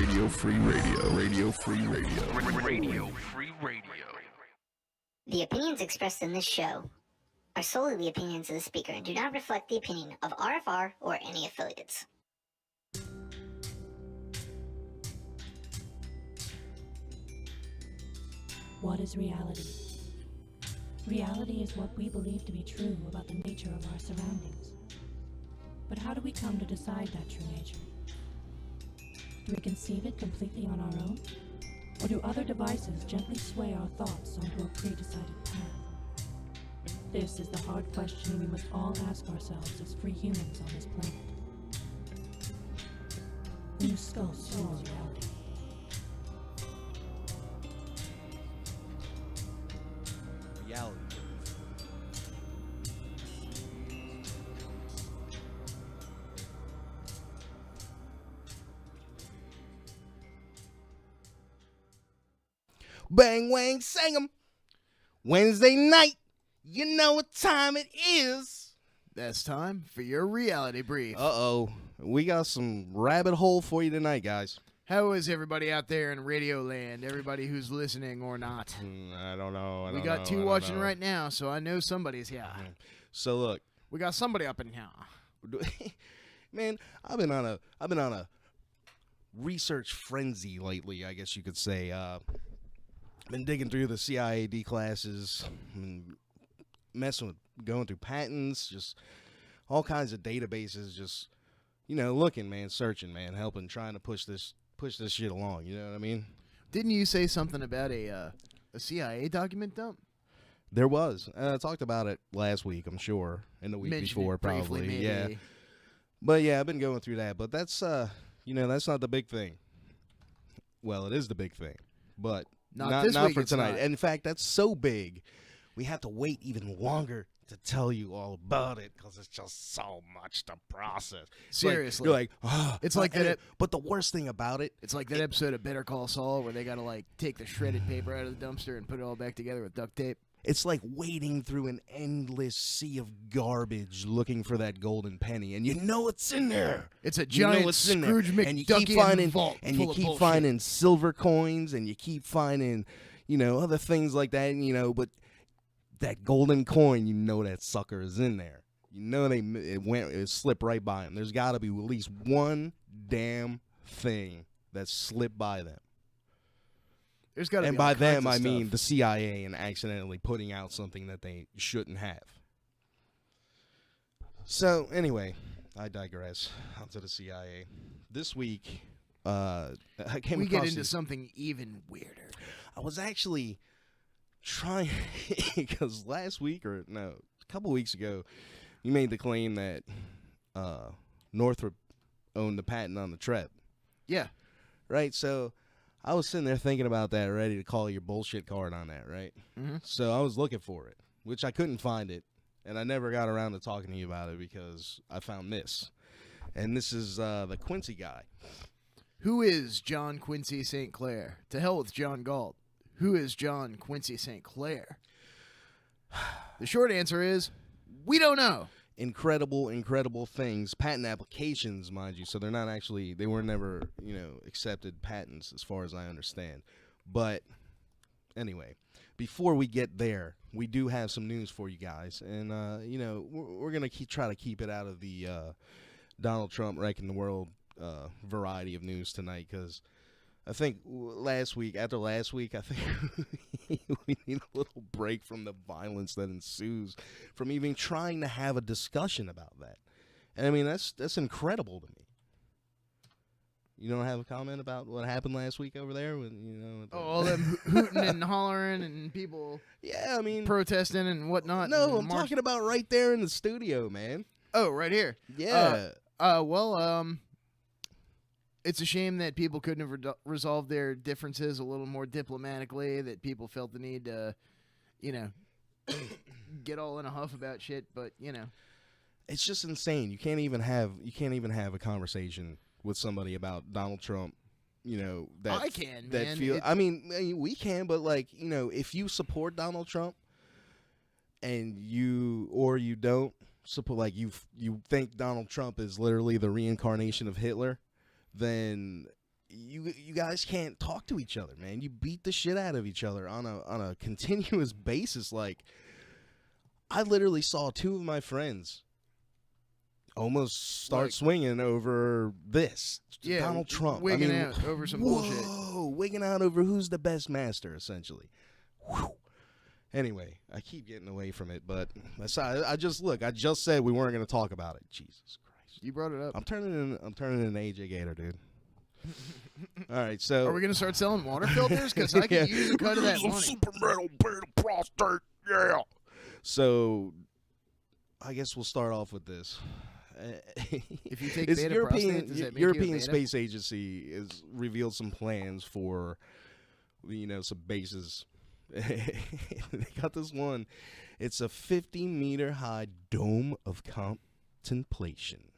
Radio Free Radio. Radio Free Radio. Radio Free Radio. The opinions expressed in this show are solely the opinions of the speaker and do not reflect the opinion of RFR or any affiliates. What is reality? Reality is what we believe to be true about the nature of our surroundings. But how do we come to decide that true nature? Do we conceive it completely on our own? Or do other devices gently sway our thoughts onto a pre-decided path? This is the hard question we must all ask ourselves as free humans on this planet. New skulls your reality. Reality. Bang, wang, sang 'em. Wednesday night. You know what time it is. That's time for your reality brief. Uh-oh. We got some rabbit hole for you tonight, guys. How is everybody out there in Radio Land? Everybody who's listening or not? I don't know. We got two watching right now, so I know somebody's here. So look, we got somebody up in here. Man, I've been on a research frenzy lately, I guess you could say. Been digging through the CIAD classes, messing with going through patents, just all kinds of databases, just looking, man, searching, man, helping, trying to push this shit along. You know what I mean? Didn't you say something about a CIA document dump? There was. I talked about it last week, I'm sure, and the week before, probably. Briefly, yeah. But yeah, I've been going through that. But that's that's not the big thing. Well, it is the big thing, but not for tonight. In fact, that's so big, we have to wait even longer to tell you all about it because it's just so much to process. Seriously, you're like, oh, it's like that. But the worst thing about it, it's like that episode of Better Call Saul where they got to take the shredded paper out of the dumpster and put it all back together with duct tape. It's like wading through an endless sea of garbage looking for that golden penny, and it's in there. It's a giant Scrooge McDuckian vault, and you keep finding silver coins, and you keep finding, other things like that. But that golden coin, that sucker is in there. It slipped right by them. There's got to be at least one damn thing that slipped by them. There's got to be. And by them, I mean the CIA and accidentally putting out something that they shouldn't have. So anyway, I digress. Onto the CIA. This week, I came across. We get into something even weirder. I was actually trying because last week a couple weeks ago, you made the claim that Northrop owned the patent on the TREP. Yeah. Right. So I was sitting there thinking about that, ready to call your bullshit card on that, right? Mm-hmm. So I was looking for it, which I couldn't find it, and I never got around to talking to you about it because I found this. And this is the Quincy guy. Who is John Quincy St. Clair? To hell with John Galt. Who is John Quincy St. Clair? The short answer is, we don't know. Incredible things, patent applications, mind you, so they were never, accepted patents as far as I understand. But anyway, before we get there, we do have some news for you guys, and we're gonna try to keep it out of the Donald Trump wrecking the world variety of news tonight, because I think after last week, I think we need a little break from the violence that ensues from even trying to have a discussion about that. And I mean, that's incredible to me. You don't have a comment about what happened last week over there? All them hooting and hollering and people protesting and whatnot. No, I'm talking about right there in the studio, man. Oh, right here. Yeah. It's a shame that people couldn't have resolved their differences a little more diplomatically, that people felt the need to, get all in a huff about shit, but, It's just insane. You can't even have a conversation with somebody about Donald Trump, that I can, that man. we can, but if you support Donald Trump and you don't support, you think Donald Trump is literally the reincarnation of Hitler, then you guys can't talk to each other, man. You beat the shit out of each other on a continuous basis. Like, I literally saw two of my friends almost start swinging over this. Yeah, Donald Trump. wigging out over some bullshit. Wigging out over who's the best master, essentially. Whew. Anyway, I keep getting away from it, but I just said we weren't going to talk about it. Jesus Christ. You brought it up. I'm turning in AJ Gator, dude. All right, so Are we going to start selling water filters? Because I could use a cut of that money. Super metal beta prostate, yeah. So I guess we'll start off with this. If you take It's beta European, prostate, does that make you a European beta? Space Agency has revealed some plans for, some bases. They got this one. It's a 50-meter high dome of contemplation.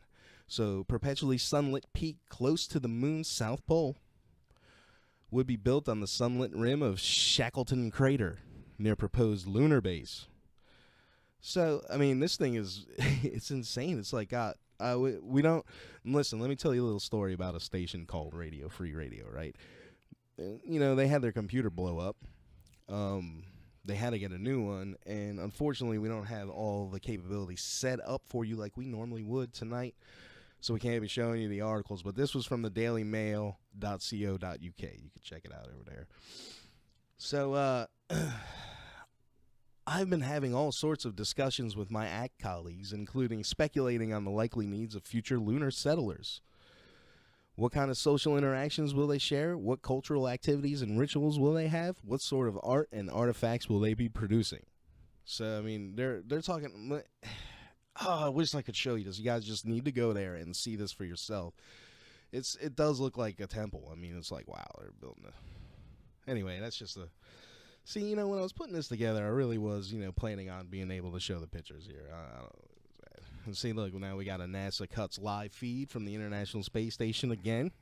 So, perpetually sunlit peak close to the moon's south pole would be built on the sunlit rim of Shackleton Crater near proposed lunar base. So, I mean, this thing is, it's insane. It's like, God, we don't, listen, let me tell you a little story about a station called Radio Free Radio, right? They had their computer blow up. They had to get a new one, and unfortunately, we don't have all the capabilities set up for you like we normally would tonight. So we can't be showing you the articles, but this was from the dailymail.co.uk. You can check it out over there. So, I've been having all sorts of discussions with my ACT colleagues, including speculating on the likely needs of future lunar settlers. What kind of social interactions will they share? What cultural activities and rituals will they have? What sort of art and artifacts will they be producing? So, I mean, they're talking... I wish I could show you this. You guys just need to go there and see this for yourself. It does look like a temple. I mean, it's like, wow, they're building a... Anyway, that's just a... See, when I was putting this together, I really was, planning on being able to show the pictures here. And see, look, now we got a NASA Cuts live feed from the International Space Station again.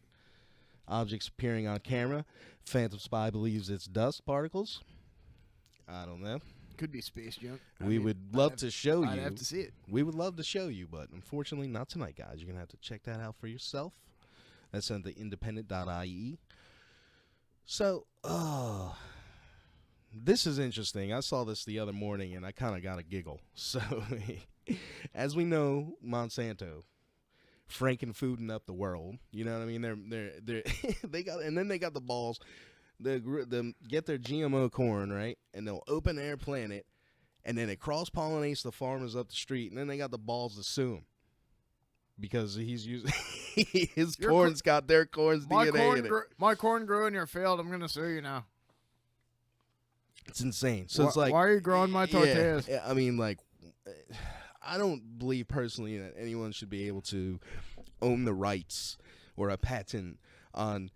Objects appearing on camera. Phantom Spy believes it's dust particles. I don't know. Could be space junk. We would love to show you. I'd have to see it. We would love to show you, but unfortunately not tonight, guys. You're going to have to check that out for yourself. That's on the independent.ie. So, this is interesting. I saw this the other morning, and I kind of got a giggle. So, as we know, Monsanto, frankenfooding up the world. You know what I mean? They're they got the balls. They get their GMO corn, right? And they'll open air plant it, and then it cross-pollinates the farmers up the street, and then they got the balls to sue him. Because he's using his corn's got their corn's DNA in it. My corn grew in your field. I'm going to sue you now. It's insane. So it's like, why are you growing my tortillas? Yeah, I mean, like, I don't believe personally that anyone should be able to own the rights or a patent on,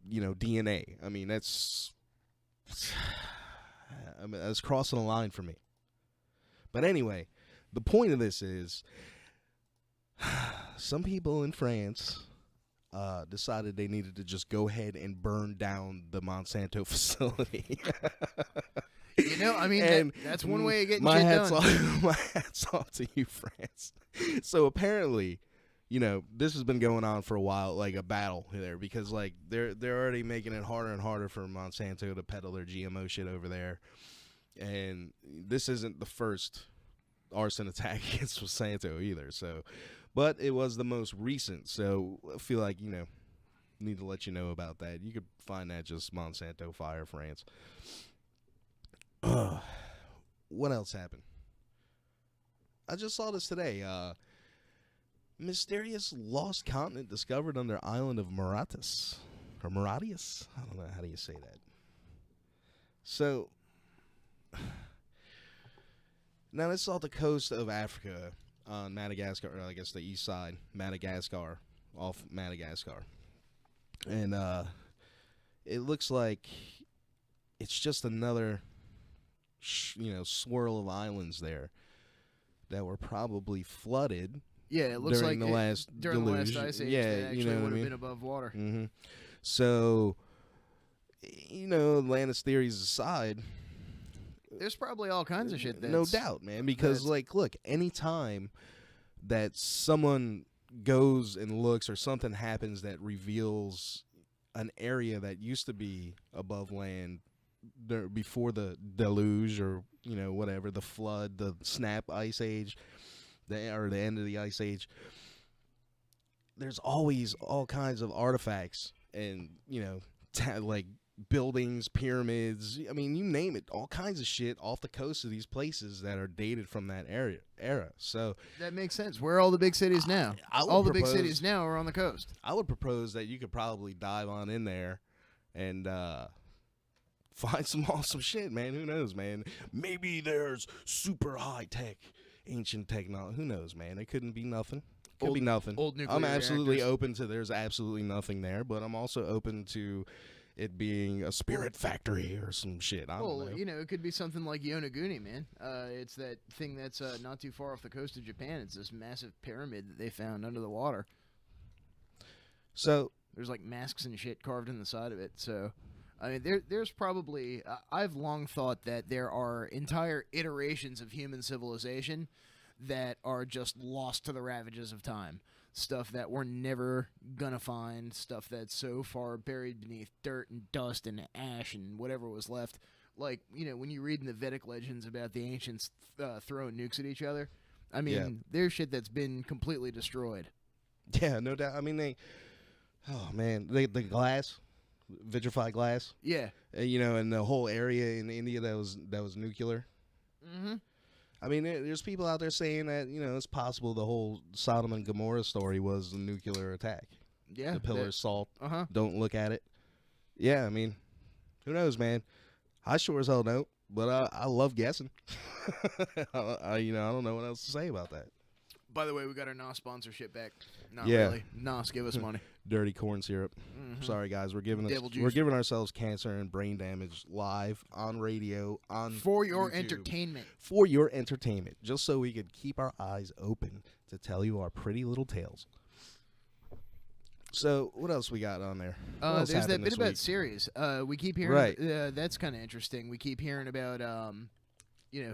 DNA. I mean, that's crossing a line for me. But anyway, the point of this is, some people in France decided they needed to just go ahead and burn down the Monsanto facility. I mean, that's one way of getting shit done. My hat's off to you, France. So apparently, this has been going on for a while, like a battle there, because like they're already making it harder and harder for Monsanto to peddle their GMO shit over there, and this isn't the first arson attack against Monsanto either. So, but it was the most recent. So I feel like need to let you know about that. You could find that just Monsanto Fire France. What else happened? I just saw this today. Mysterious lost continent discovered on their island of Mauritius. Or Mauritius? I don't know. How do you say that? So, now this is off the coast of Africa on Madagascar, or I guess the east side, Madagascar, off Madagascar. And it looks like it's just another, swirl of islands there that were probably flooded. Yeah, it looks during like the last during deluge. the last ice age, yeah, they actually would have been above water. Mm-hmm. So, Atlantis theories aside, there's probably all kinds of shit. No doubt, man. Because, look, anytime that someone goes and looks or something happens that reveals an area that used to be above land there before the deluge or whatever, the flood, the snap ice age, the end of the ice age. There's always all kinds of artifacts and like buildings, pyramids, I mean, you name it, all kinds of shit off the coast of these places that are dated from that era. So that makes sense. Where are all the big cities now? All the big cities now are on the coast. I would propose that you could probably dive on in there and find some awesome shit, man. Who knows, man? Maybe there's super high tech, ancient technology. Who knows, man? It couldn't be nothing. Could be nothing. Old nuclear I'm absolutely reactors. open to there's absolutely nothing there, but I'm also open to it being a spirit factory or some shit. I don't know. It could be something like Yonaguni, man. It's that thing that's not too far off the coast of Japan. It's this massive pyramid that they found under the water. So there's like masks and shit carved in the side of it. So, I mean, there's probably I've long thought that there are entire iterations of human civilization that are just lost to the ravages of time. Stuff that we're never gonna find, stuff that's so far buried beneath dirt and dust and ash and whatever was left. Like, when you read in the Vedic legends about the ancients throwing nukes at each other, I mean, there's shit that's been completely destroyed. Yeah, no doubt. I mean, the glass, vitrified glass. Yeah. And the whole area in India that was nuclear. Mm-hmm. I mean, there's people out there saying that, it's possible the whole Sodom and Gomorrah story was a nuclear attack. Yeah. The pillar of salt. Uh-huh. Don't look at it. Yeah, I mean, who knows, man? I sure as hell don't, but I love guessing. I don't know what else to say about that. By the way, we got our NOS sponsorship back. Not Yeah. really. NOS, give us money. Dirty corn syrup. Mm-hmm. Sorry, guys. We're giving ourselves cancer and brain damage live on radio for your YouTube. entertainment. For your entertainment, just so we could keep our eyes open to tell you our pretty little tales. So, what else we got on there? There's that bit about Sirius. We keep hearing. Right. That's kind of interesting. We keep hearing about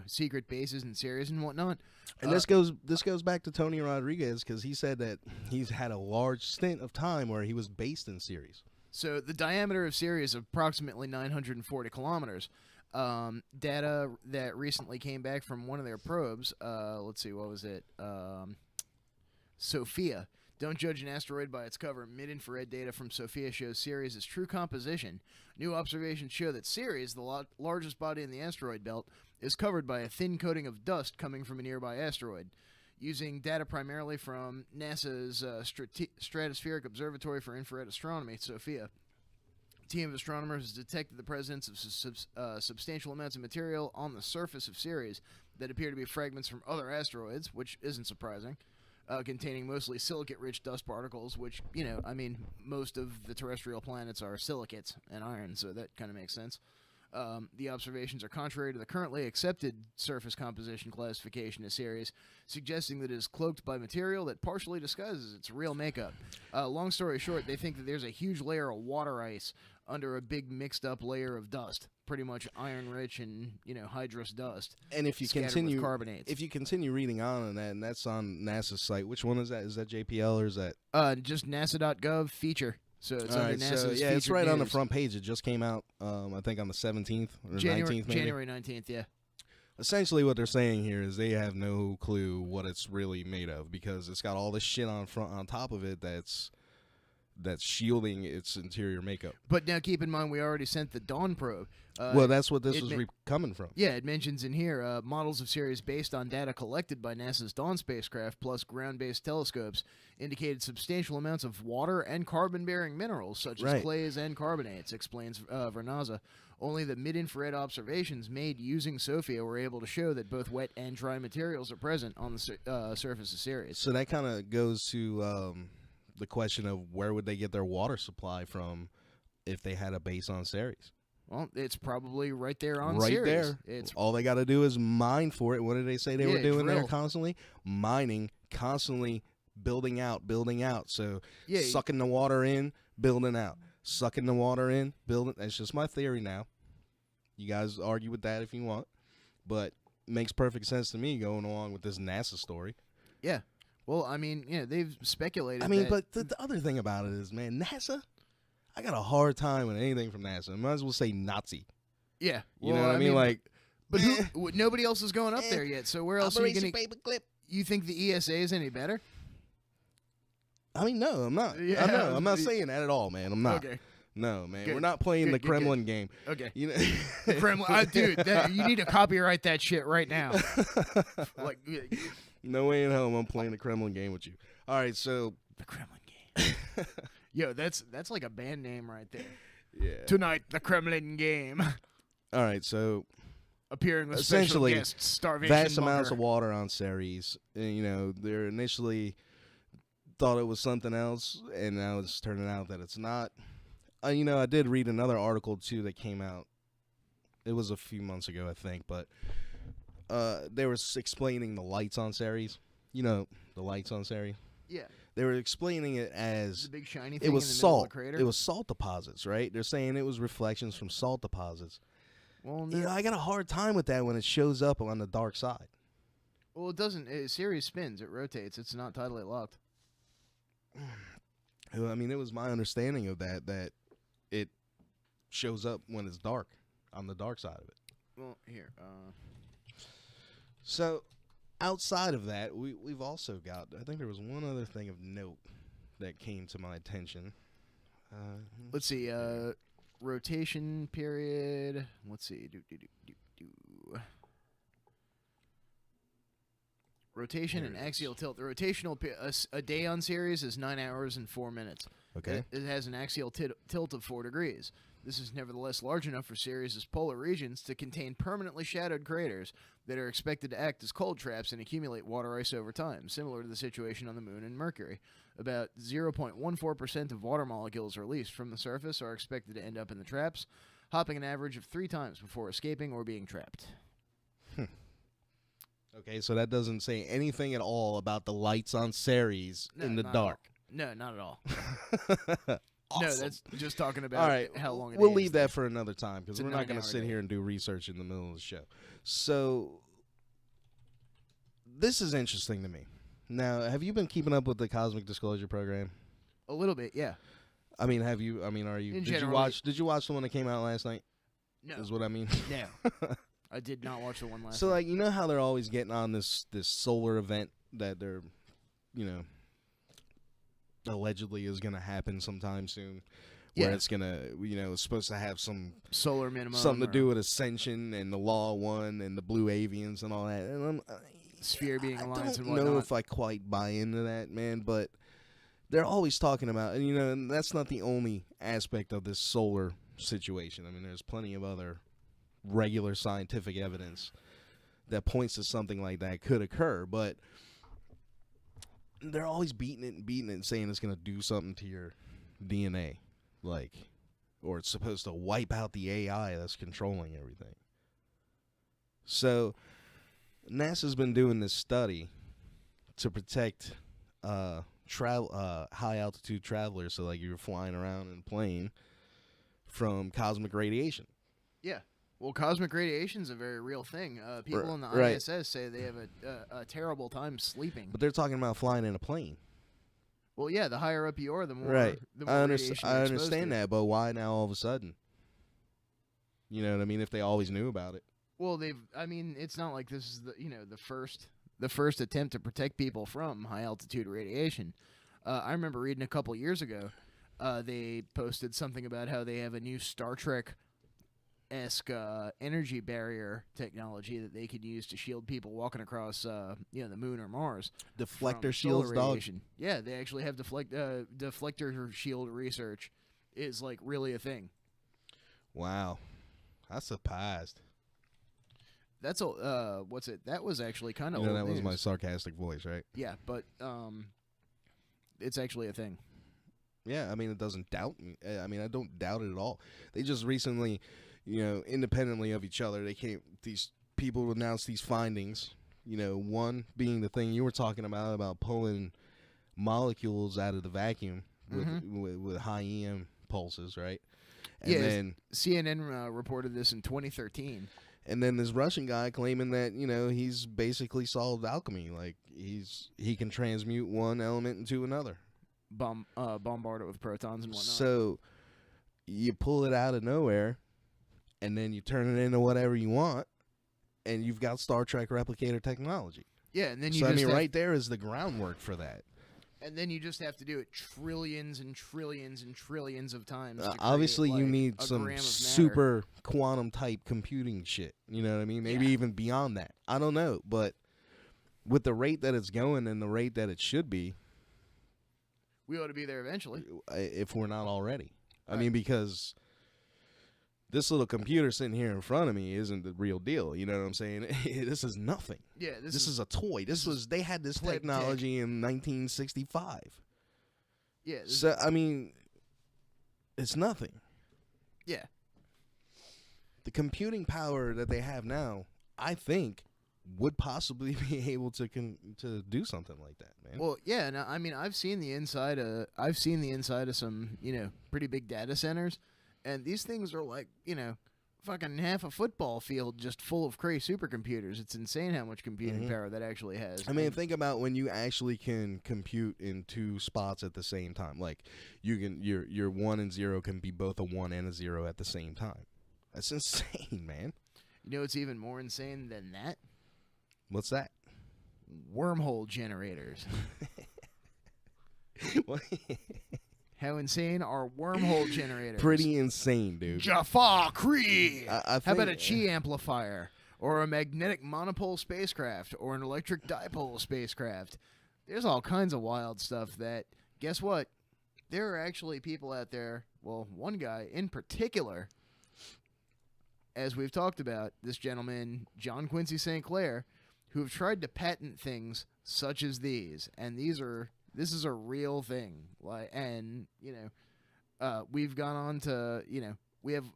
secret bases and Sirius and whatnot. And this goes back to Tony Rodriguez, because he said that he's had a large stint of time where he was based in Sirius. So the diameter of Sirius is approximately 940 kilometers. Data that recently came back from one of their probes. Let's see, what was it? Sophia. Don't judge an asteroid by its cover. Mid-infrared data from Sophia shows Sirius' true composition. New observations show that Sirius, the largest body in the asteroid belt, is covered by a thin coating of dust coming from a nearby asteroid. Using data primarily from NASA's Stratospheric Observatory for Infrared Astronomy, Sophia, a team of astronomers has detected the presence of substantial amounts of material on the surface of Sirius that appear to be fragments from other asteroids, which isn't surprising. Containing mostly silicate-rich dust particles, which, most of the terrestrial planets are silicates and iron, so that kind of makes sense. The observations are contrary to the currently accepted surface composition classification of Sirius, suggesting that it is cloaked by material that partially disguises its real makeup. Long story short, they think that there's a huge layer of water ice under a big mixed-up layer of dust, pretty much iron-rich and hydrous dust. And if you continue with carbonates, if you continue reading on that, and that's on NASA's site, which one is that? Is that JPL or is that just NASA.gov feature? So it's all under right, NASA's so, yeah, it's featured right on the news. front page. It just came out, I think, on the 17th or 19th, maybe. January 19th, yeah. Essentially, what they're saying here is they have no clue what it's really made of, because it's got all this shit on top of it that's shielding its interior makeup. But now keep in mind, we already sent the Dawn probe. Well, that's what this was coming from. Yeah, it mentions in here models of Sirius based on data collected by NASA's Dawn spacecraft plus ground-based telescopes indicated substantial amounts of water and carbon-bearing minerals such as clays and carbonates, explains Vernaza. Only the mid-infrared observations made using Sophia were able to show that both wet and dry materials are present on the surface of Sirius. So that kind of goes to the question of where would they get their water supply from if they had a base on Sirius? Well, it's probably right there on right Sirius. There. It's all they got to do is mine for it. What did they say they were doing drill. there constantly? Mining, constantly building out. So sucking the water in, building out. Sucking the water in, building. That's just my theory now. You guys argue with that if you want, but it makes perfect sense to me going along with this NASA story. Yeah. Well, they've speculated. but the other thing about it is, man, NASA, I got a hard time with anything from NASA. I might as well say Nazi. Yeah. You know what I mean? Like, but nobody else is going up there yet. So where else are you going to? Paperclip. You think the ESA is any better? I mean, no, I'm not. Yeah, I know. I'm not saying that at all, man. I'm not. Okay. No, man. Good. We're not playing the Good, Kremlin game. Okay. You know, The Kremlin, dude, you need to copyright that shit right now. Like, no way in hell I'm playing the Kremlin game with you. All right, so the Kremlin game. Yo, that's like a band name right there. yeah. Tonight, the Kremlin game. All right, so Appearing with essentially special guest, Starvation vast amounts of Monger. water on Ceres. And, you know, they initially thought it was something else, and now it's turning out that it's not. You know, I did read another article too that came out. It was a few months ago, I think, but they were explaining the lights on Ceres. You know, the lights on Ceres. Yeah, They were explaining it as the big shiny thing it was in the middle salt. of the crater. It was salt deposits, right? They're saying it was reflections from salt deposits. well, You know, I got a hard time with that when it shows up on the dark side. well, it doesn't. Ceres spins. It rotates. It's not tidally locked. I mean, it was my understanding of that it shows up when it's dark, on the dark side of it. Well, here. So, outside of that, we've also got, I think there was one other thing of note that came to my attention. Let's see. Rotation period. Let's see. Rotation Here and it is. axial tilt. The rotational a day on Ceres is 9 hours and 4 minutes. Okay. It has an axial tilt of 4 degrees. This is nevertheless large enough for Ceres' polar regions to contain permanently shadowed craters that are expected to act as cold traps and accumulate water ice over time, similar to the situation on the Moon and Mercury. About 0.14% of water molecules released from the surface are expected to end up in the traps, hopping an average of 3 times before escaping or being trapped. Okay, so that doesn't say anything at all about the lights on Ceres No, in the not at all. dark. No, not at all. Awesome. No, that's just talking about All right, how long it we'll is. leave that for another time because It's a we're not going 9-hour to sit day. here and do research in the middle of the show. So, this is interesting to me. Now, have you been keeping up with the Cosmic Disclosure Program? A little bit, yeah. I mean, have you? I mean, are you? In Did you general, watch? Did you watch the one that came out last night? No, Is what I mean. no. I did not watch the one last So, night. like, you know how they're always getting on this solar event that they're, you know, allegedly is going to happen sometime soon, where Yeah. it's going to, you know, it's supposed to have some Solar minimum. something to or do with ascension and the Law of One and the Blue Avians and all that. And sphere being I alliance and don't know whatnot. if I quite buy into that, man, but they're always talking about, and you know, and that's not the only aspect of this solar situation. I mean, there's plenty of other regular scientific evidence that points to something like that could occur, but they're always beating it and saying it's going to do something to your DNA, like, or it's supposed to wipe out the AI that's controlling everything. So NASA's been doing this study to protect high altitude travelers, so like you're flying around in a plane, from cosmic radiation. Yeah. Well, cosmic radiation is a very real thing. People in the Right. ISS say they have a terrible time sleeping. But they're talking about flying in a plane. Well, yeah, the higher up you are, the more, Right. the more I radiation you're exposed understand to. that, but why now all of a sudden? You know what I mean? If they always knew about it. Well, it's not like this is the first attempt to protect people from high altitude radiation. I remember reading a couple years ago, they posted something about how they have a new Star Trek-esque energy barrier technology that they could use to shield people walking across, the moon or Mars. Deflector from shields, solar dog. radiation. Yeah, they actually have deflector shield research is like really a thing. Wow. I'm surprised. That's what's it? That was actually kind of You know, old that was news. my sarcastic voice, right? Yeah, but it's actually a thing. Yeah, I mean, it doesn't doubt me. I mean, I don't doubt it at all. They just recently, you know, independently of each other, these people announced these findings. You know, one being the thing you were talking about pulling molecules out of the vacuum with high EM pulses, right? And Yeah, then CNN reported this in 2013. and then this Russian guy claiming that, you know, he's basically solved alchemy, like he can transmute one element into another. Bombard it with protons and whatnot. So you pull it out of nowhere, and then you turn it into whatever you want, and you've got Star Trek replicator technology. Yeah, and then you So, just right there is the groundwork for that. And then you just have to do it trillions and trillions and trillions of times. To Obviously, create, you like, need a some gram of matter. super quantum type computing shit. You know what I mean? Maybe even beyond that. I don't know. But with the rate that it's going and the rate that it should be, we ought to be there eventually. If we're not already. I Right. mean, because this little computer sitting here in front of me isn't the real deal. You know what I'm saying? This is nothing. Yeah, This is a toy. They had this pleb technology in 1965. Yeah. So, I mean, it's nothing. Yeah. The computing power that they have now, I think, would possibly be able to do something like that, man. Well, yeah. No, I mean, I've seen the inside of some, pretty big data centers, and these things are like, fucking half a football field just full of cray supercomputers. It's insane how much computing power that actually has. I mean, think about when you actually can compute in two spots at the same time. Like, you can your 1 and 0 can be both a 1 and a 0 at the same time. That's insane, man. You know what's even more insane than that? What's that? Wormhole generators. What? How insane are wormhole generators? Pretty insane, dude. Jafar Cree! I How about a think- Qi amplifier? Or a magnetic monopole spacecraft? Or an electric dipole spacecraft? There's all kinds of wild stuff that, guess what? There are actually people out there, well, one guy in particular, as we've talked about, this gentleman, John Quincy St. Clair, who have tried to patent things such as these. And this is a real thing. And we've gone on to, we have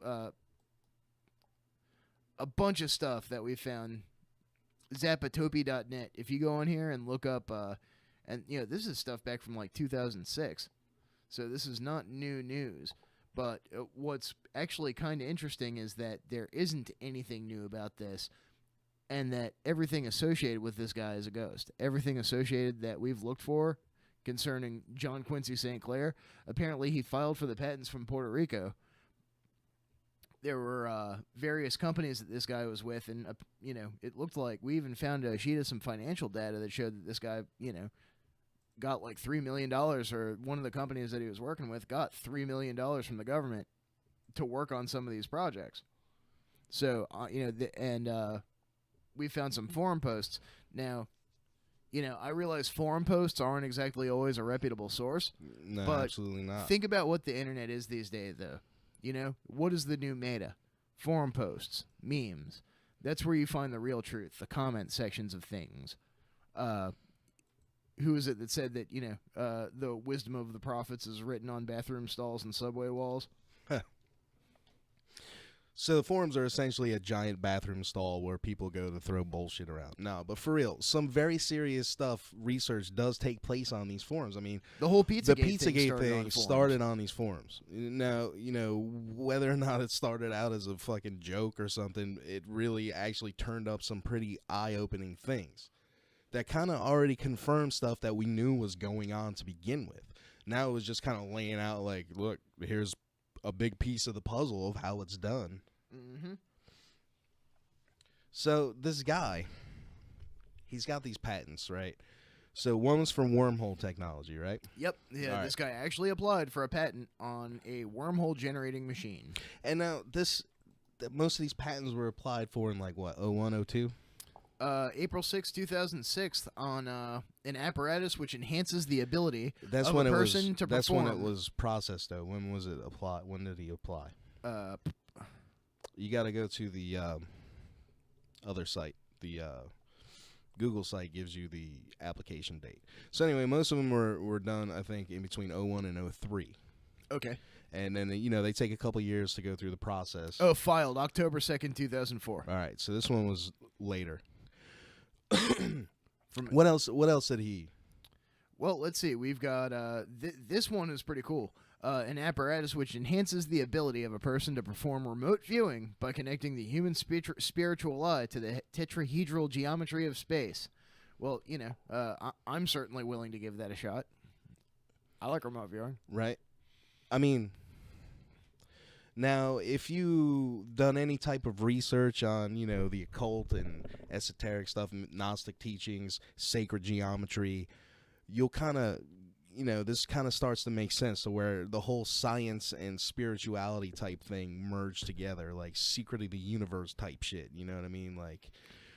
a bunch of stuff that we found. Zapatopi.net. If you go on here and look up, and this is stuff back from like 2006, so this is not new news. But what's actually kind of interesting is that there isn't anything new about this, and that everything associated with this guy is a ghost. Everything associated that we've looked for concerning John Quincy St. Clair, apparently he filed for the patents from Puerto Rico. There were various companies that this guy was with, and it looked like we even found a sheet of some financial data that showed that this guy, got like $3 million, or one of the companies that he was working with got $3 million from the government to work on some of these projects. So, we found some forum posts. Now, I realize forum posts aren't exactly always a reputable source. No, but absolutely not. Think about what the internet is these days, though. What is the new meta? Forum posts, memes. That's where you find the real truth, the comment sections of things. Who is it that said that, the wisdom of the prophets is written on bathroom stalls and subway walls? So the forums are essentially a giant bathroom stall where people go to throw bullshit around. No, but for real, some very serious stuff, research does take place on these forums. I mean, the whole Pizzagate thing started on these forums. Now, whether or not it started out as a fucking joke or something, it really actually turned up some pretty eye-opening things that kind of already confirmed stuff that we knew was going on to begin with. Now it was just kind of laying out like, look, here's a big piece of the puzzle of how it's done. Mm-hmm. So this guy, he's got these patents, right? So one was from wormhole technology, right? Yep. Yeah, All this guy actually applied for a patent on a wormhole generating machine. And now most of these patents were applied for in like what, 01, 02? April 6, 2006, on an apparatus which enhances the ability That's of when a it was. person to That's perform. when it was processed, though. When was it applied? When did he apply? You got to go to the other site. The Google site gives you the application date. So anyway, most of them were done, I think, in between 01 and 03. Okay. And then, they take a couple years to go through the process. Oh, filed October 2nd, 2004. All right, so this one was later. What else did he? Well, let's see. We've got this one is pretty cool. An apparatus which enhances the ability of a person to perform remote viewing by connecting the human spiritual eye to the tetrahedral geometry of space. Well, I'm certainly willing to give that a shot. I like remote viewing. Right. I mean, Now, if you done any type of research on, the occult and esoteric stuff, Gnostic teachings, sacred geometry, you'll kind of, this kind of starts to make sense to where the whole science and spirituality type thing merge together, like secret of the universe type shit. You know what I mean? Like,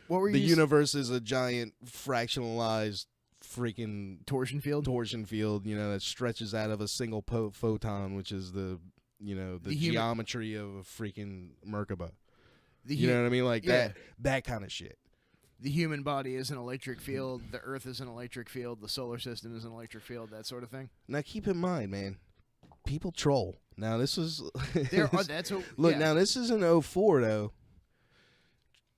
what were the universe is a giant fractionalized freaking torsion field, that stretches out of a single photon, which is the geometry of a freaking Merkaba. You know what I mean? Like that kind of shit. The human body is an electric field. The Earth is an electric field. The solar system is an electric field. That sort of thing. Now, keep in mind, man, people troll. Now, this is look. Now, this is in 04, though.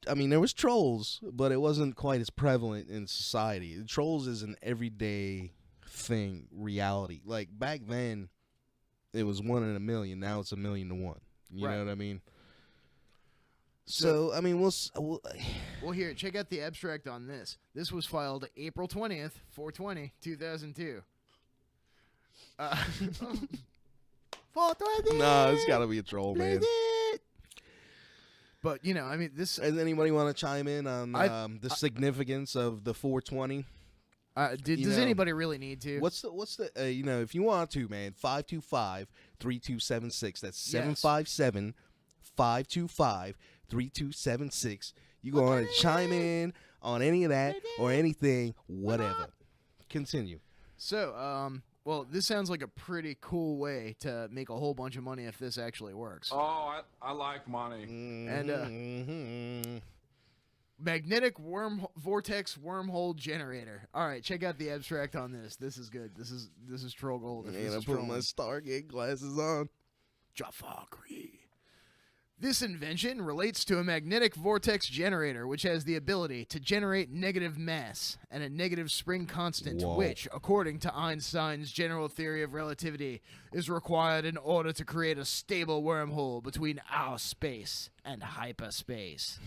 I mean, there was trolls, but it wasn't quite as prevalent in society. Trolls is an everyday thing, reality. Like back then, it was 1 in a million. Now it's 1 million to 1. You know what I mean? So I mean, well, here, check out the abstract on this. This was filed April 20th, 4/20, 2002. 4/20. Nah, it's got to be a troll, man. But I mean, this. Does anybody want to chime in on the significance of the 420? Does anybody really need to? What's the if you want to, man, 525-3276. That's 757-525-3276. You go on and chime in on any of that or anything, whatever. Continue. So, well, this sounds like a pretty cool way to make a whole bunch of money if this actually works. Oh, I like money. And magnetic vortex wormhole generator. All right, check out the abstract on this. This is good. This is troll gold. Man, I put my Stargate glasses on. Jafakri. This invention relates to a magnetic vortex generator, which has the ability to generate negative mass and a negative spring constant, which, according to Einstein's general theory of relativity, is required in order to create a stable wormhole between our space and hyperspace.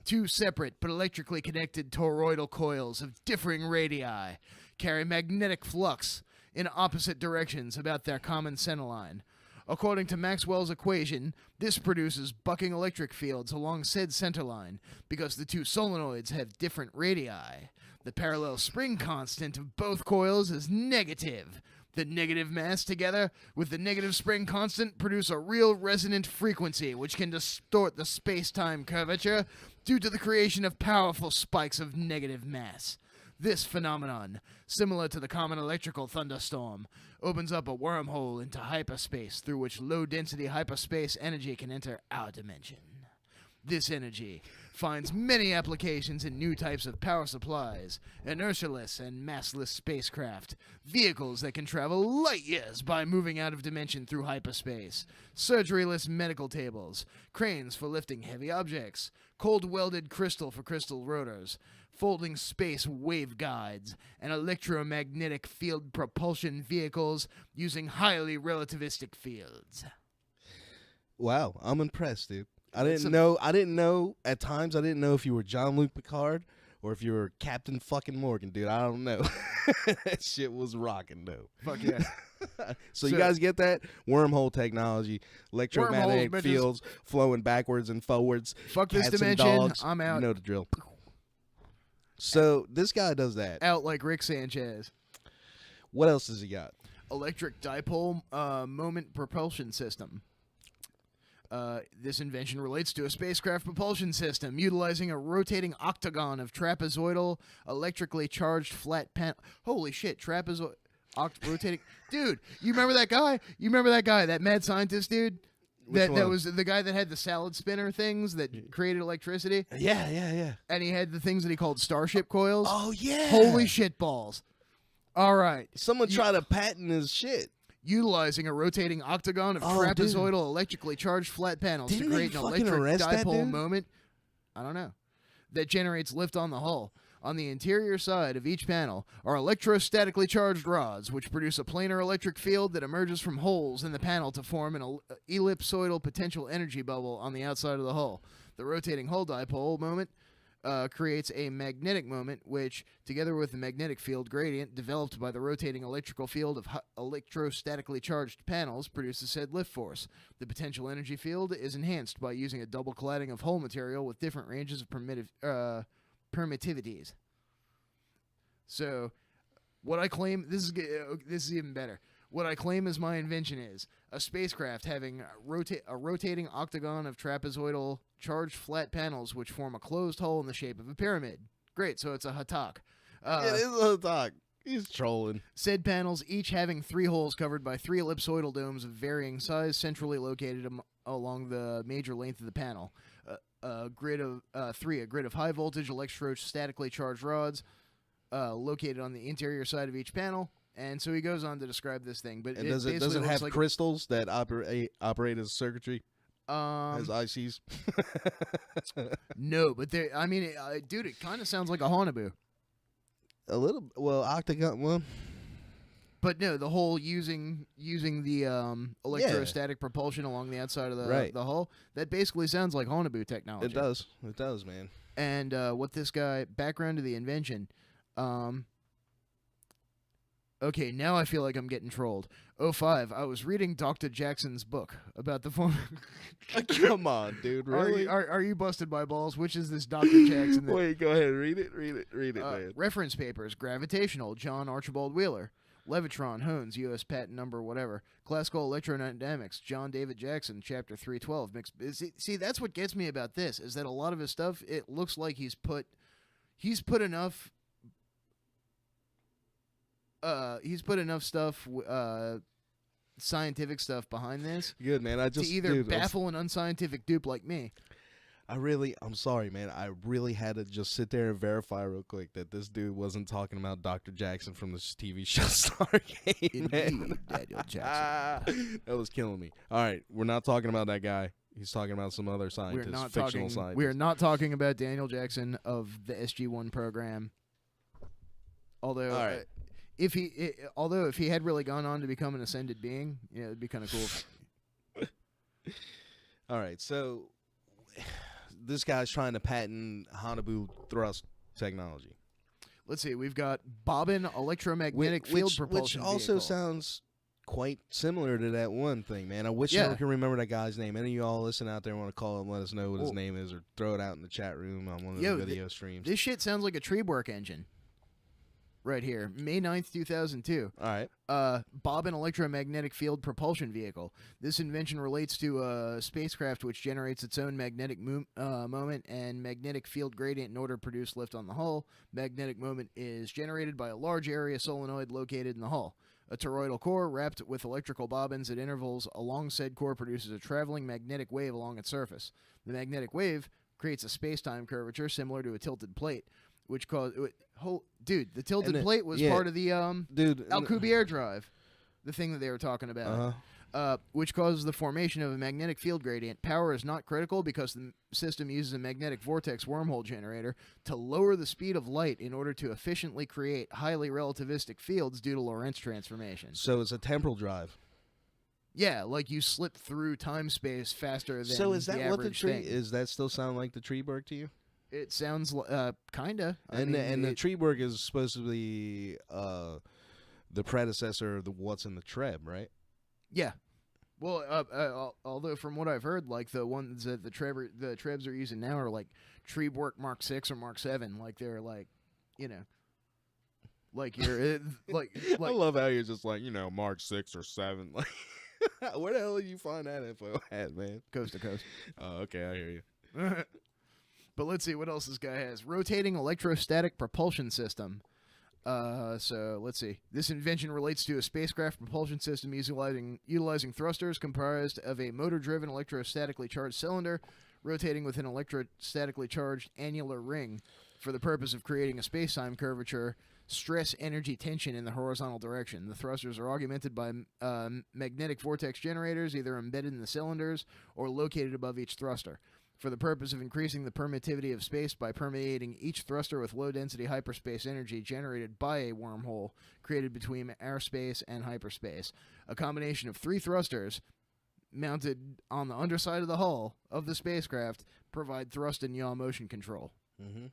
Two separate but electrically connected toroidal coils of differing radii carry magnetic flux in opposite directions about their common centerline. According to Maxwell's equation, this produces bucking electric fields along said centerline because the two solenoids have different radii. The parallel spring constant of both coils is negative. The negative mass together with the negative spring constant produce a real resonant frequency which can distort the space-time curvature due to the creation of powerful spikes of negative mass. This phenomenon, similar to the common electrical thunderstorm, opens up a wormhole into hyperspace through which low-density hyperspace energy can enter our dimension. This energy finds many applications in new types of power supplies, inertialess and massless spacecraft, vehicles that can travel light years by moving out of dimension through hyperspace, surgeryless medical tables, cranes for lifting heavy objects, cold-welded crystal for crystal rotors, folding space waveguides, and electromagnetic field propulsion vehicles using highly relativistic fields. Wow, I'm impressed, dude. I didn't know. At times, I didn't know if you were Jean-Luc Picard or if you were Captain fucking Morgan, dude. I don't know. That shit was rocking, though. Fuck yeah. So you guys get that? Wormhole technology, electromagnetic fields flowing backwards and forwards. Fuck this cats dimension. And dogs. I'm out. You know the drill. So this guy does that. Out like Rick Sanchez. What else has he got? Electric dipole moment propulsion system. This invention relates to a spacecraft propulsion system utilizing a rotating octagon of trapezoidal, electrically charged flat panel. Holy shit, rotating. Dude, you remember that guy? That mad scientist dude? That was the guy that had the salad spinner things that created electricity? Yeah. And he had the things that he called starship coils? Oh, yeah. Holy shit balls. All right. Someone tried to patent his shit. Utilizing a rotating octagon of trapezoidal electrically charged flat panels to create an electric dipole moment. I don't know. That generates lift on the hull. On the interior side of each panel are electrostatically charged rods, which produce a planar electric field that emerges from holes in the panel to form an ellipsoidal potential energy bubble on the outside of the hull. The rotating hull dipole moment creates a magnetic moment, which, together with the magnetic field gradient developed by the rotating electrical field of electrostatically charged panels, produces said lift force. The potential energy field is enhanced by using a double cladding of hull material with different ranges of permittivities. So, what I claim, this is even better. What I claim as my invention is a spacecraft having a rotating octagon of trapezoidal charged flat panels which form a closed hull in the shape of a pyramid. Great, so it's a hatak. It is a talk. He's trolling. Said panels each having 3 holes covered by 3 ellipsoidal domes of varying size, centrally located along the major length of the panel. A grid of high voltage electrostatically charged rods located on the interior side of each panel. And so he goes on to describe this thing, but And does it have like crystals that operate as circuitry? As ICs? No, but dude, it kind of sounds like a Hanabu. A little, well, octagon, well. But no, the whole using the electrostatic propulsion along the outside of the hull, that basically sounds like Hanabu technology. It does, man. And what this guy, background to the invention, okay, now I feel like I'm getting trolled. 05, I was reading Dr. Jackson's book about the form. Come on, dude, really? Are you busted by balls? Which is this Dr. Jackson? Wait, go ahead, read it, man. Reference papers, Gravitational, John Archibald Wheeler. Levitron, Hones, U.S. patent number, whatever. Classical Electrodynamics, John David Jackson, Chapter 312. See, that's what gets me about this, is that a lot of his stuff, it looks like he's put enough stuff, scientific stuff behind this. Good, man. To either baffle an unscientific dupe like me. I'm sorry, man. I really had to just sit there and verify real quick that this dude wasn't talking about Dr. Jackson from this TV show Stargate, man. Indeed, Daniel Jackson. That was killing me. All right, we're not talking about that guy. He's talking about some other scientist, fictional scientist. We are not talking about Daniel Jackson of the SG-1 program. Although, all right. If he had really gone on to become an ascended being, it'd be kind of cool. All right, so this guy's trying to patent Hanabu thrust technology. Let's see, we've got bobbin electromagnetic field propulsion which also vehicle. sounds quite similar to that one thing, man. I wish I can remember that guy's name. Any of y'all listen out there want to call him, let us know what his name is, or throw it out in the chat room on one of the video streams. This shit sounds like a Treework engine. Right here, May 9th, 2002. All right. Bobbin electromagnetic field propulsion vehicle. This invention relates to a spacecraft which generates its own magnetic moment and magnetic field gradient in order to produce lift on the hull. Magnetic moment is generated by a large area solenoid located in the hull. A toroidal core wrapped with electrical bobbins at intervals along said core produces a traveling magnetic wave along its surface. The magnetic wave creates a space-time curvature similar to a tilted plate, which caused... Dude, the tilted plate was part of the Alcubierre drive, the thing that they were talking about, which causes the formation of a magnetic field gradient. Power is not critical because the system uses a magnetic vortex wormhole generator to lower the speed of light in order to efficiently create highly relativistic fields due to Lorentz transformation. So it's a temporal drive. Yeah, like you slip through time-space faster than So is that the what the average tree... thing. Is that still sound like the Treework to you? It sounds kinda. And the Treework is supposed to be the predecessor of what's in the Treb, right? Yeah. Well, although from what I've heard, like the ones that the Trebs are using now are like Treework Mark 6 or Mark 7. Like they're like, like you're like. I love how you're just like Mark 6 or 7. Like, where the hell did you find that info at, man? Coast to coast. Oh, okay, I hear you. But let's see what else this guy has. Rotating electrostatic propulsion system. So let's see. This invention relates to a spacecraft propulsion system utilizing thrusters comprised of a motor-driven electrostatically charged cylinder rotating within an electrostatically charged annular ring for the purpose of creating a space-time curvature, stress, energy, tension in the horizontal direction. The thrusters are augmented by magnetic vortex generators, either embedded in the cylinders or located above each thruster, for the purpose of increasing the permittivity of space by permeating each thruster with low-density hyperspace energy generated by a wormhole created between airspace and hyperspace. A combination of 3 thrusters mounted on the underside of the hull of the spacecraft provide thrust and yaw motion control. Mm-hmm.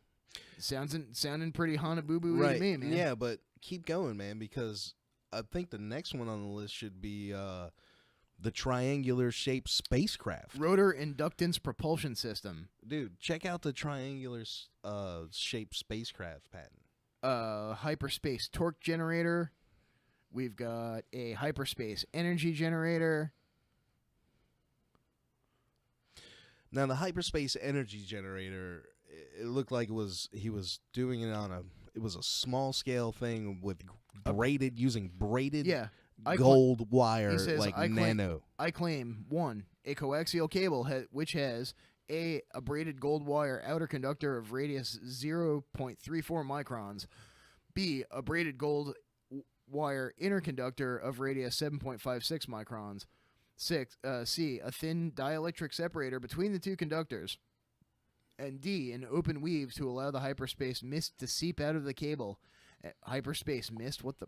Sounding pretty Hanabubu Right. to me, man. Yeah, but keep going, man, because I think the next one on the list should be the triangular shaped spacecraft. Rotor Inductance Propulsion System. Dude, check out the triangular shaped spacecraft patent. Hyperspace Torque Generator. We've got a Hyperspace Energy Generator. Now, the Hyperspace Energy Generator, it looked like he was doing it it was a small scale thing with using braided gold wire, says, like I nano. I claim, 1, a coaxial cable which has a braided gold wire outer conductor of radius 0.34 microns, B, a braided gold wire inner conductor of radius 7.56 microns, C, a thin dielectric separator between the two conductors, and D, an open weave to allow the hyperspace mist to seep out of the cable. Hyperspace mist? What the...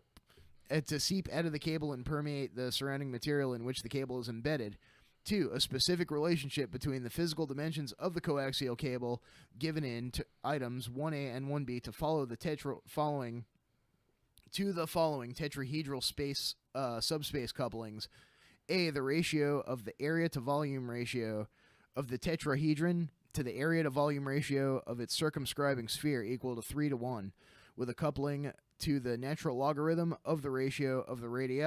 to seep out of the cable and permeate the surrounding material in which the cable is embedded. 2, a specific relationship between the physical dimensions of the coaxial cable given in to items 1A and 1B to follow the following tetrahedral space subspace couplings. A, the ratio of the area to volume ratio of the tetrahedron to the area to volume ratio of its circumscribing sphere equal to 3:1, with a coupling to the natural logarithm of the ratio of the radii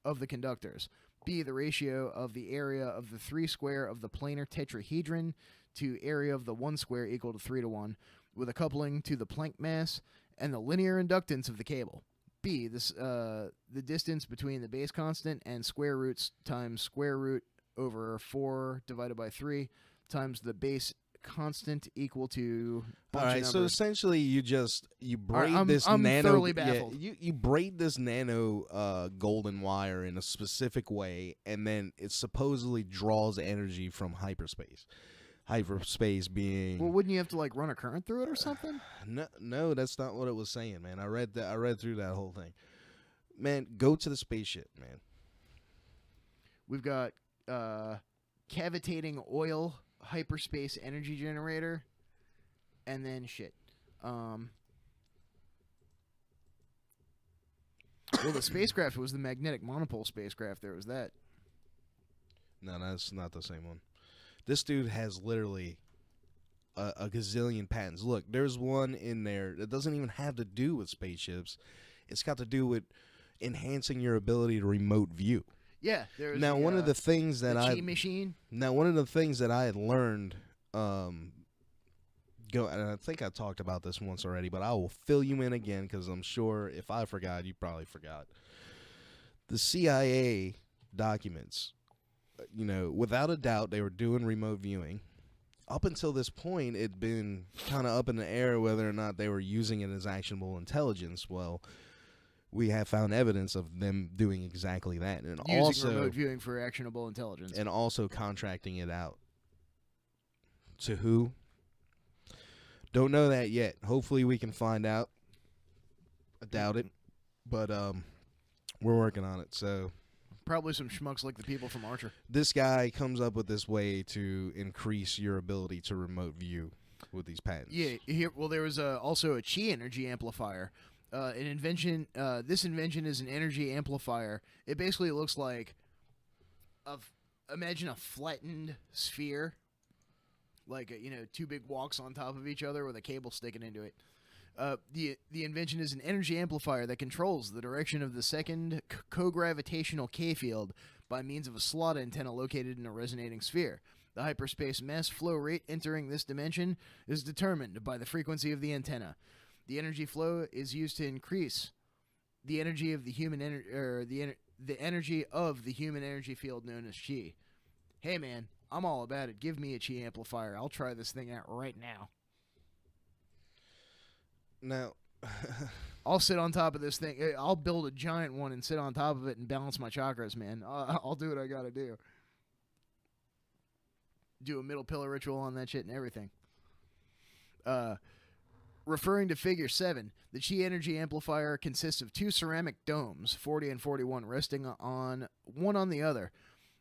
of the conductors. B, the ratio of the area of the 3 square of the planar tetrahedron to area of the 1 square equal to 3:1, with a coupling to the Planck mass and the linear inductance of the cable. B, the distance between the base constant and square roots times square root over 4 divided by 3 times the base constant equal to bunch all right, of so numbers. essentially you braid I'm nano. thoroughly baffled. You braid this nano golden wire in a specific way, and then it supposedly draws energy from hyperspace. Hyperspace being Well, wouldn't you have to like run a current through it or something? no, that's not what it was saying, man. I read through that whole thing. Man, go to the spaceship, man. We've got cavitating oil hyperspace energy generator, and then shit. Well, the spacecraft was the magnetic monopole spacecraft. There was that. No, that's not the same one. This dude has literally a gazillion patents. Look, there's one in there that doesn't even have to do with spaceships. It's got to do with enhancing your ability to remote view. Yeah, there's Now, one of the things that Qi machine. Now, one of the things that I had learned, and I think I talked about this once already, but I will fill you in again because I'm sure if I forgot, you probably forgot. The CIA documents, without a doubt, they were doing remote viewing. Up until this point, it'd been kind of up in the air whether or not they were using it as actionable intelligence. Well, we have found evidence of them doing exactly that, and Using also remote viewing for actionable intelligence. and also contracting it out. To who? Don't know that yet. Hopefully we can find out. I doubt it, but we're working on it. So Probably some schmucks like the people from Archer. this guy comes up with this way to increase your ability to remote view with these patents. Yeah. Well, there was also a Qi Energy Amplifier. An invention. This invention is an energy amplifier. It basically looks like imagine a flattened sphere, like two big walks on top of each other with a cable sticking into it. The invention is an energy amplifier that controls the direction of the second co-gravitational K field by means of a slot antenna located in a resonating sphere. The hyperspace mass flow rate entering this dimension is determined by the frequency of the antenna. The energy flow is used to increase the energy of the human the energy of the human energy field known as Qi. Hey man, I'm all about it. Give me a Qi amplifier. I'll try this thing out right now. Now, I'll sit on top of this thing. I'll build a giant one and sit on top of it and balance my chakras, man. I'll do what I gotta do. Do a middle pillar ritual on that shit and everything. Referring to Figure 7, the Qi Energy Amplifier consists of two ceramic domes, 40 and 41, resting on one on the other,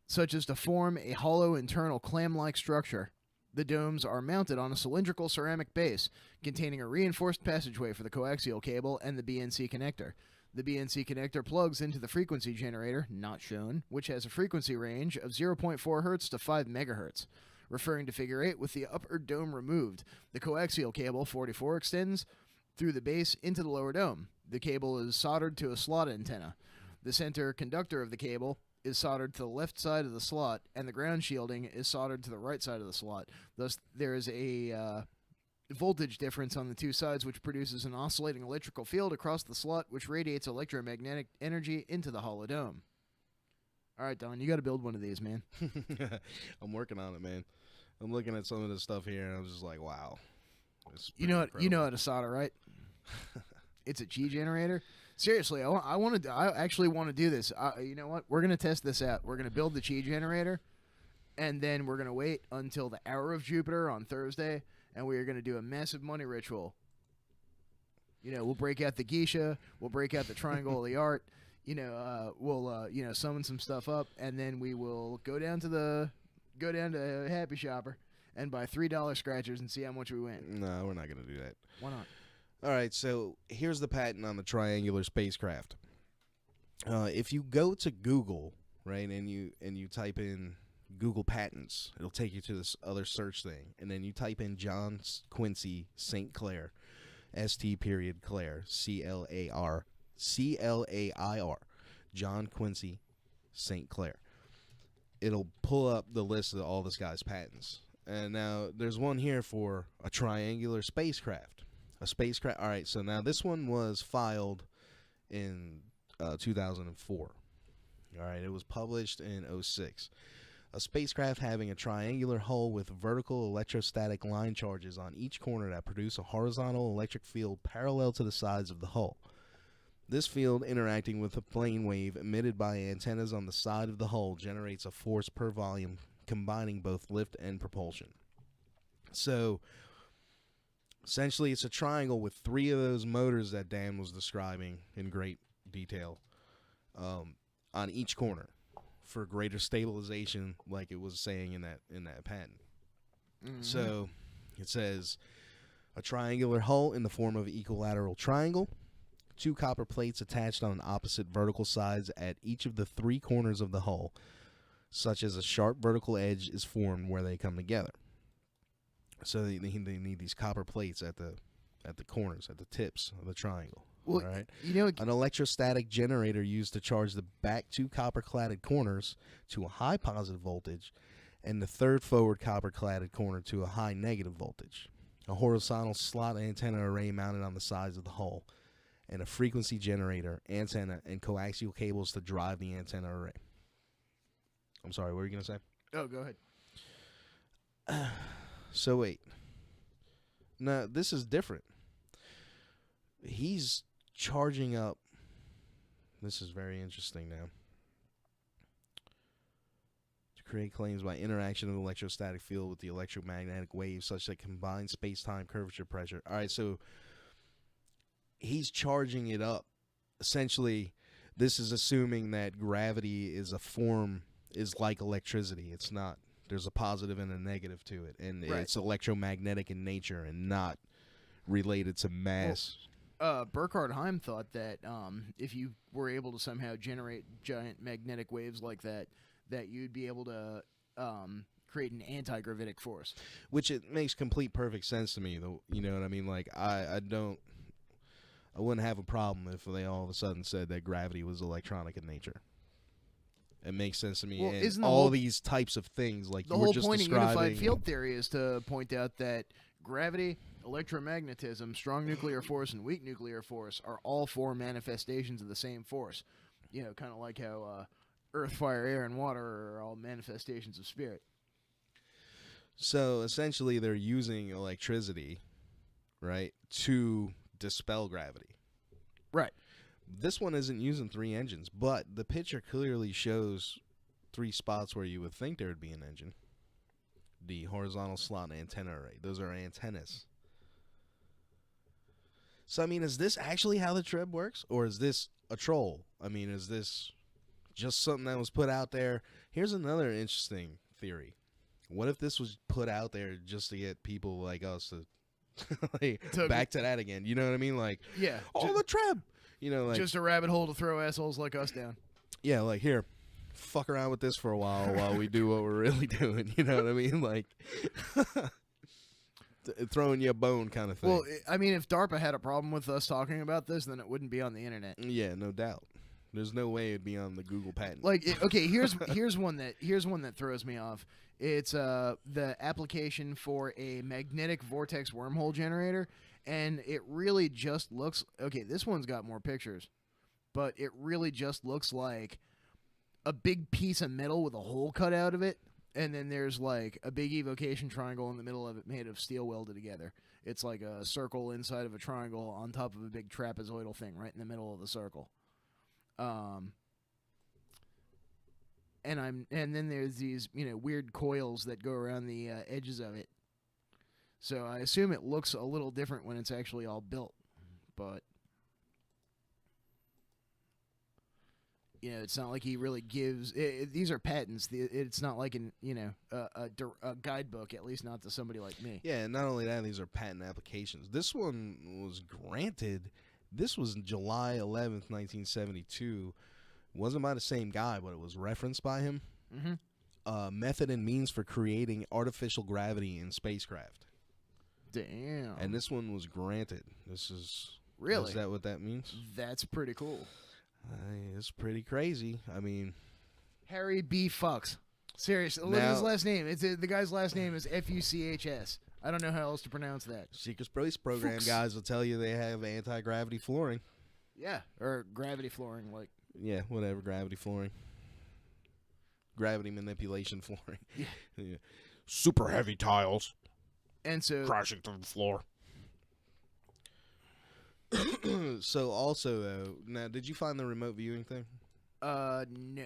such as to form a hollow internal clam-like structure. The domes are mounted on a cylindrical ceramic base containing a reinforced passageway for the coaxial cable and the BNC connector. The BNC connector plugs into the frequency generator, not shown, which has a frequency range of 0.4 Hz to 5 MHz. Referring to Figure 8, with the upper dome removed, the coaxial cable 44 extends through the base into the lower dome. The cable is soldered to a slot antenna. The center conductor of the cable is soldered to the left side of the slot, and the ground shielding is soldered to the right side of the slot. Thus, there is a voltage difference on the two sides, which produces an oscillating electrical field across the slot, which radiates electromagnetic energy into the hollow dome. All right, Don, you got to build one of these, man. I'm working on it, man. I'm looking at some of this stuff here, and I'm just like, wow. You know how to solder, right? It's a Qi generator. Seriously, I actually want to do this. You know what? We're gonna test this out. We're gonna build the Qi generator, and then we're gonna wait until the hour of Jupiter on Thursday, and we are gonna do a massive money ritual. You know, we'll break out the geisha, we'll break out the triangle of the art. You know, we'll summon some stuff up, and then we will go down to Happy Shopper and buy $3 scratchers and see how much we win. No, we're not gonna do that. Why not? All right, so here's the patent on the triangular spacecraft. If you go to Google, right, and you type in Google patents, it'll take you to this other search thing, and then you type in John Quincy St. Clair, St. Clair, C-L-A-I-R, John Quincy St. Clair. It'll pull up the list of all this guy's patents. And now there's one here for a triangular spacecraft. A spacecraft. All right, so now this one was filed in 2004. All right, it was published in 2006. A spacecraft having a triangular hull with vertical electrostatic line charges on each corner that produce a horizontal electric field parallel to the sides of the hull. This field, interacting with a plane wave emitted by antennas on the side of the hull, generates a force per volume, combining both lift and propulsion. So essentially, it's a triangle with three of those motors that Dan was describing in great detail on each corner for greater stabilization, like it was saying in that patent. Mm-hmm. So it says a triangular hull in the form of an equilateral triangle, two copper plates attached on opposite vertical sides at each of the three corners of the hull, such as a sharp vertical edge is formed where they come together. So they need these copper plates at the corners, at the tips of the triangle. Well, all right. You know, an electrostatic generator used to charge the back two copper-cladded corners to a high positive voltage, and the third forward copper-cladded corner to a high negative voltage. A horizontal slot antenna array mounted on the sides of the hull, and a frequency generator, antenna, and coaxial cables to drive the antenna array. I'm sorry, what were you going to say? Oh, go ahead. So wait. Now, this is different. He's charging up. This is very interesting now. To create claims by interaction of the electrostatic field with the electromagnetic waves such that combined space-time curvature pressure. All right, so he's charging it up. Essentially, this is assuming that gravity is like electricity. It's not. There's a positive and a negative to it, and right. It's electromagnetic in nature and not related to mass. Well, Burkhard Heim thought that if you were able to somehow generate giant magnetic waves like that, that you'd be able to create an anti-gravitic force. Which it makes complete perfect sense to me, though. You know what I mean? Like I wouldn't have a problem if they all of a sudden said that gravity was electronic in nature. It makes sense to me. Well, and all these types of things, like the you were whole just point describing. of unified field theory is to point out that gravity, electromagnetism, strong nuclear force, and weak nuclear force are all four manifestations of the same force. You know, kind of like how earth, fire, air, and water are all manifestations of spirit. So essentially, they're using electricity, right, to dispel gravity. Right. This one isn't using three engines, but the picture clearly shows three spots where you would think there would be an engine. The horizontal slot antenna array. Those are antennas. So, I mean, is this actually how the trib works? Or is this a troll? I mean, is this just something that was put out there? Here's another interesting theory. What if this was put out there just to get people like us to like, To- back to that again? You know what I mean? Like, Yeah. the trap. You know, like, Just a rabbit hole to throw assholes like us down. yeah, like here, fuck around with this for a while we do what we're really doing. You know what I mean? Like, throwing you a bone kind of thing. Well, I mean, if DARPA had a problem with us talking about this, then it wouldn't be on the internet. Yeah, no doubt. There's no way it'd be on the Google patent. Like, okay, here's one that throws me off. It's the application for a magnetic vortex wormhole generator, and it really just looks okay. This one's got more pictures, but it really just looks like a big piece of metal with a hole cut out of it, and then there's like a big evocation triangle in the middle of it made of steel welded together. It's like a circle inside of a triangle on top of a big trapezoidal thing right in the middle of the circle. And then there's these, weird coils that go around the edges of it. So I assume it looks a little different when it's actually all built, but it's not like he really gives. These are patents. It's not like a guidebook, at least not to somebody like me. Yeah, and not only that, these are patent applications. This one was granted. This was July 11th, 1972. It wasn't by the same guy, but it was referenced by him. Mm-hmm. Method and means for creating artificial gravity in spacecraft. Damn. And this one was granted. This is... Really? Is that what that means? That's pretty cool. It's pretty crazy. I mean... Harry B. Fucks. Seriously, look at his last name. The guy's last name is Fuchs. I don't know how else to pronounce that. Secret Space Program Fuchs. guys will tell you they have anti-gravity flooring. Yeah, or gravity flooring, like. Yeah, whatever, gravity flooring. Gravity manipulation flooring. Yeah. Super heavy tiles And so crashing through the floor. So also, though, now, did you find the remote viewing thing? no.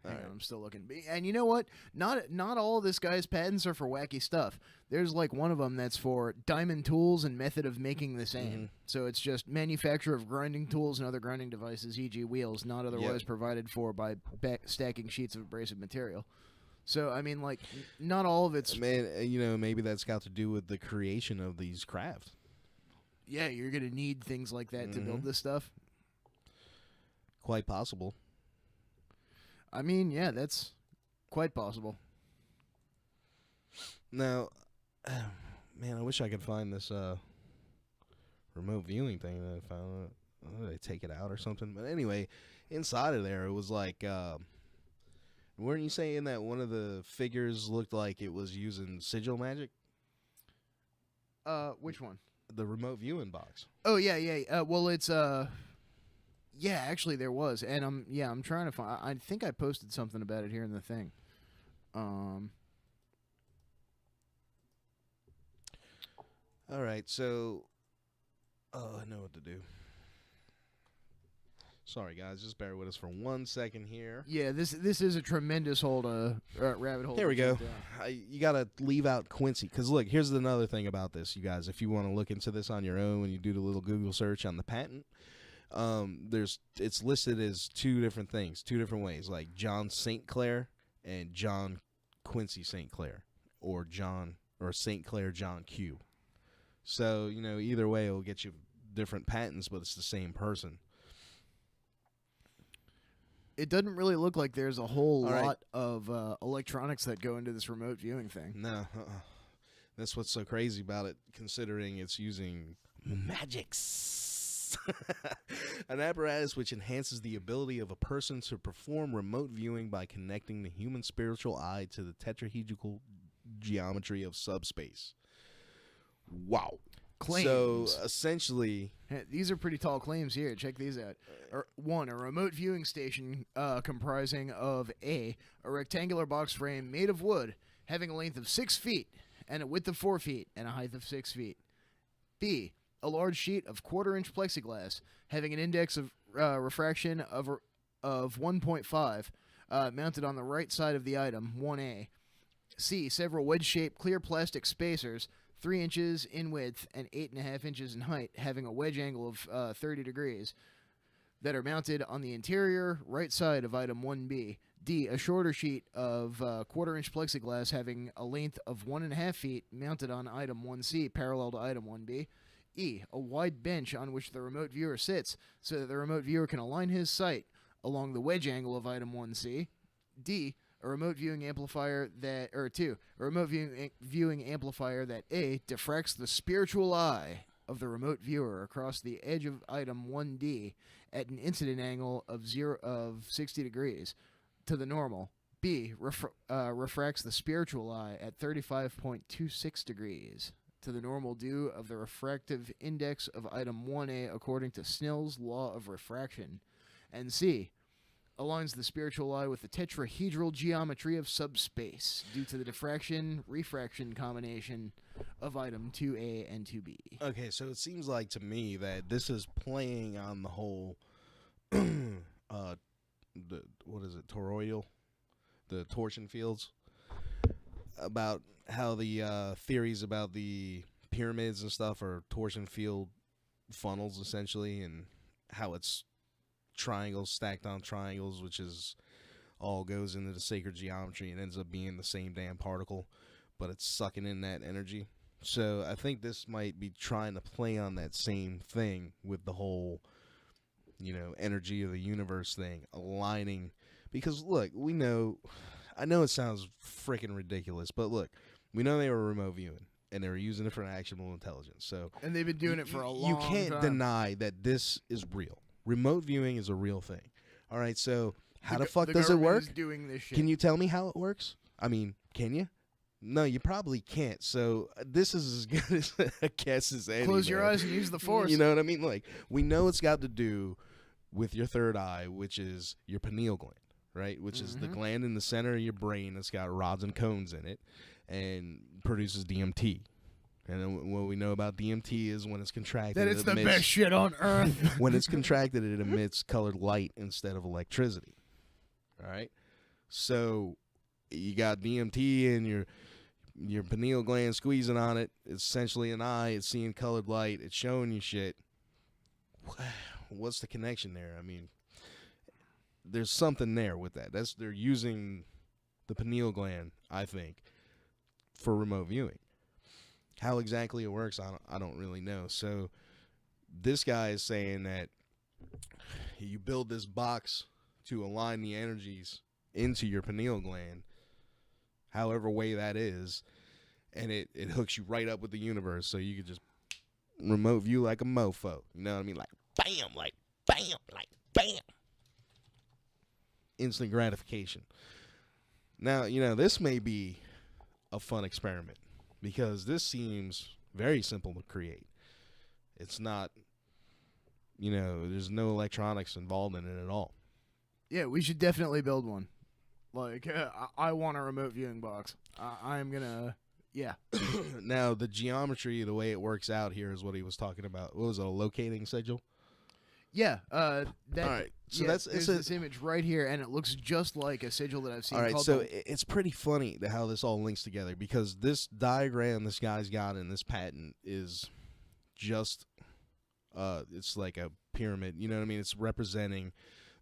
Hang Alright. on, I'm still looking. And you know what? Not all of this guy's patents are for wacky stuff. There's like one of them that's for diamond tools and method of making the same. Mhm. So it's just manufacture of grinding tools and other grinding devices, e.g. wheels, not otherwise provided for by stacking sheets of abrasive material. So, I mean, like, not all of it's... Man, maybe that's got to do with the creation of these craft. Yeah, you're going to need things like that to build this stuff. Quite possible. I mean, yeah, that's quite possible. Now, man, I wish I could find this remote viewing thing that I found. Did I take it out or something? But anyway, inside of there, it was like, weren't you saying that one of the figures looked like it was using sigil magic? Which one? The remote viewing box. Oh, yeah. Well, it's, yeah, actually there was. And I'm trying to find, I think I posted something about it here in the thing. All right, so, I know what to do. Sorry, guys, just bear with us for 1 second here. Yeah, this is a tremendous rabbit hole. Here we to go. jump down. You got to leave out Quincy. Because, look, here's another thing about this, you guys. If you want to look into this on your own when you do the little Google search on the patent, it's listed as two different things, two different ways, like John St. Clair and John Quincy St. Clair, or St. Clair John Q. So, either way, it'll get you different patents, but it's the same person. It doesn't really look like there's a whole All right. lot of electronics that go into this remote viewing thing. No, that's what's so crazy about it, considering it's using magics. An apparatus which enhances the ability of a person to perform remote viewing by connecting the human spiritual eye to the tetrahedral geometry of subspace. Wow. Claims. So, essentially... Hey, these are pretty tall claims here. Check these out. One, a remote viewing station comprising of A, a rectangular box frame made of wood having a length of 6 feet and a width of 4 feet and a height of 6 feet. B, a large sheet of 1/4-inch plexiglass having an index of refraction of 1.5 mounted on the right side of the item, 1A. C, several wedge-shaped clear plastic spacers 3 inches in width and 8.5 inches in height, having a wedge angle of 30 degrees, that are mounted on the interior right side of item 1B. D, a shorter sheet of quarter-inch plexiglass having a length of 1.5 feet mounted on item 1C parallel to item 1B. E, a wide bench on which the remote viewer sits so that the remote viewer can align his sight along the wedge angle of item 1C. D, a remote viewing amplifier that, or 2, a remote viewing amplifier that A, diffracts the spiritual eye of the remote viewer across the edge of item 1D at an incident angle of 60 degrees to the normal. B, refracts the spiritual eye at 35.26 degrees to the normal due of the refractive index of item 1A according to Snell's law of refraction. And C, aligns the spiritual eye with the tetrahedral geometry of subspace due to the diffraction-refraction combination of item 2A and 2B. Okay, so it seems like to me that this is playing on the whole, what is it, toroidal? The torsion fields? About how the theories about the pyramids and stuff are torsion field funnels, essentially, and how it's triangles stacked on triangles, which is all goes into the sacred geometry and ends up being the same damn particle, but it's sucking in that energy. So I think this might be trying to play on that same thing with the whole, energy of the universe thing, aligning. Because look, I know it sounds freaking ridiculous, but look, we know they were remote viewing and they were using it for actionable intelligence. So, and they've been doing it for a long time. You can't deny that this is real. Remote viewing is a real thing. All right, so how the fuck does it work? Is doing this shit. Can you tell me how it works? I mean, can you? No, you probably can't. So this is as good as a guess as any. Close your eyes and use the force. You know what I mean? Like, we know it's got to do with your third eye, which is your pineal gland, right? Which is the gland in the center of your brain that's got rods and cones in it and produces DMT. And then what we know about DMT is when it's contracted, that it's the best shit on earth. When it's contracted, it emits colored light instead of electricity. All right? So you got DMT in your pineal gland squeezing on it. It's essentially an eye. It's seeing colored light. It's showing you shit. What's the connection there? I mean, there's something there with that. They're using the pineal gland, I think, for remote viewing. How exactly it works, I don't really know. So this guy is saying that you build this box to align the energies into your pineal gland, however way that is, and it hooks you right up with the universe, so you could just remote view like a mofo. You know what I mean? Like bam, like bam, like bam. Instant gratification. Now, this may be a fun experiment, because this seems very simple to create. It's not, there's no electronics involved in it at all. Yeah, we should definitely build one. Like, I want a remote viewing box. I'm gonna, yeah. Now, the geometry, the way it works out here is what he was talking about. What was it, a locating sigil? Yeah. All right. So yeah, there's this image right here, and it looks just like a sigil that I've seen. All right, so it's pretty funny how this all links together, because this diagram this guy's got in this patent is just, it's like a pyramid. You know what I mean? It's representing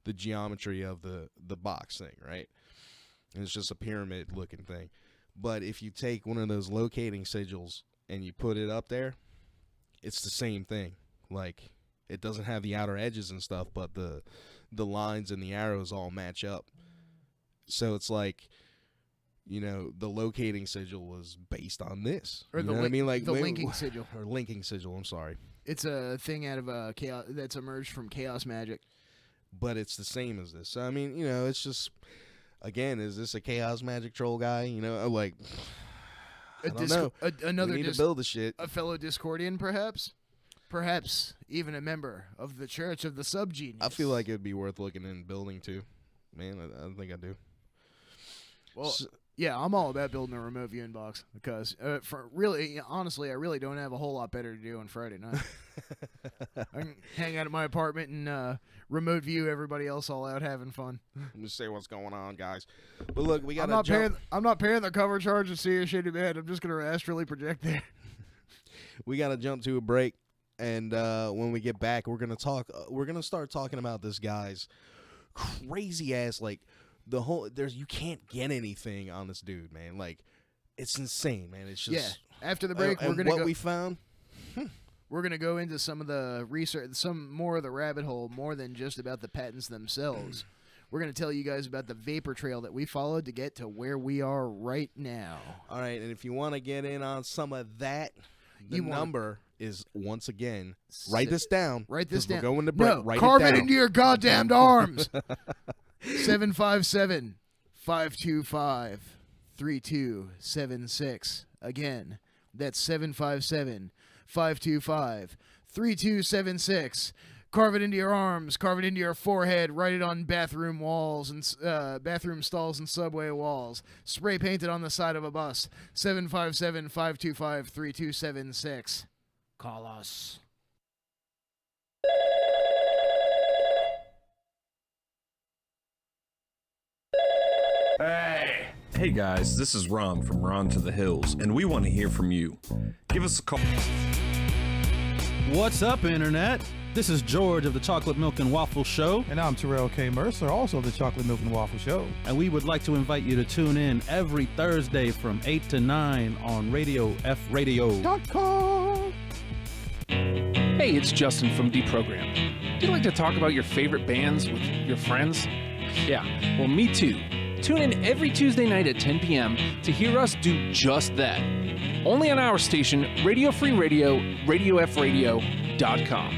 the geometry of the box thing, right? And it's just a pyramid-looking thing. But if you take one of those locating sigils and you put it up there, it's the same thing. Like, it doesn't have the outer edges and stuff, but the lines and the arrows all match up. So it's like, the locating sigil was based on this. Or you know what I mean? Like the linking sigil. Or linking sigil, I'm sorry. It's a thing out of chaos that's emerged from chaos magic. But it's the same as this. So, I mean, it's just, again, is this a chaos magic troll guy? Like, I don't know. Another we need to build the shit. A fellow Discordian, perhaps? Perhaps even a member of the Church of the Subgenius. I feel like it would be worth looking in building, too. Man, I think I do. Well, yeah, I'm all about building a remote viewing box, because honestly, I really don't have a whole lot better to do on Friday night. I can hang out at my apartment and remote view everybody else all out having fun. Let me see what's going on, guys. But look, we got I'm not paying the cover charge to see a shitty bed. I'm just gonna astrally project there. We got to jump to a break, and when we get back, we're gonna start talking about this guy's crazy ass, like, you can't get anything on this dude, man. Like, it's insane, man. It's just After the break, we found. We're gonna go into some of the research, some more of the rabbit hole, more than just about the patents themselves. We're gonna tell you guys about the vapor trail that we followed to get to where we are right now. All right, and if you want to get in on some of that, the number is once again. Write this down. Write this down. We're going to break. No, write carve it down. into your goddamned arms. 757-525-3276. Again, that's 757-525-3276. Carve it into your arms. Carve it into your forehead. Write it on bathroom walls and bathroom stalls and subway walls. Spray paint it on the side of a bus. 757-525-3276. Call us. Hey guys, this is Ron from Ron to the Hills, and we want to hear from you. Give us a call. What's up, Internet? This is George of the Chocolate Milk and Waffle Show. And I'm Terrell K. Mercer, also of the Chocolate Milk and Waffle Show. And we would like to invite you to tune in every Thursday from 8 to 9 on RadioFradio.com. Hey, it's Justin from Deprogrammed. Do you like to talk about your favorite bands with your friends? Yeah, well, me too. Tune in every Tuesday night at 10 p.m. to hear us do just that. Only on our station, Radio Free Radio, RadioFradio.com.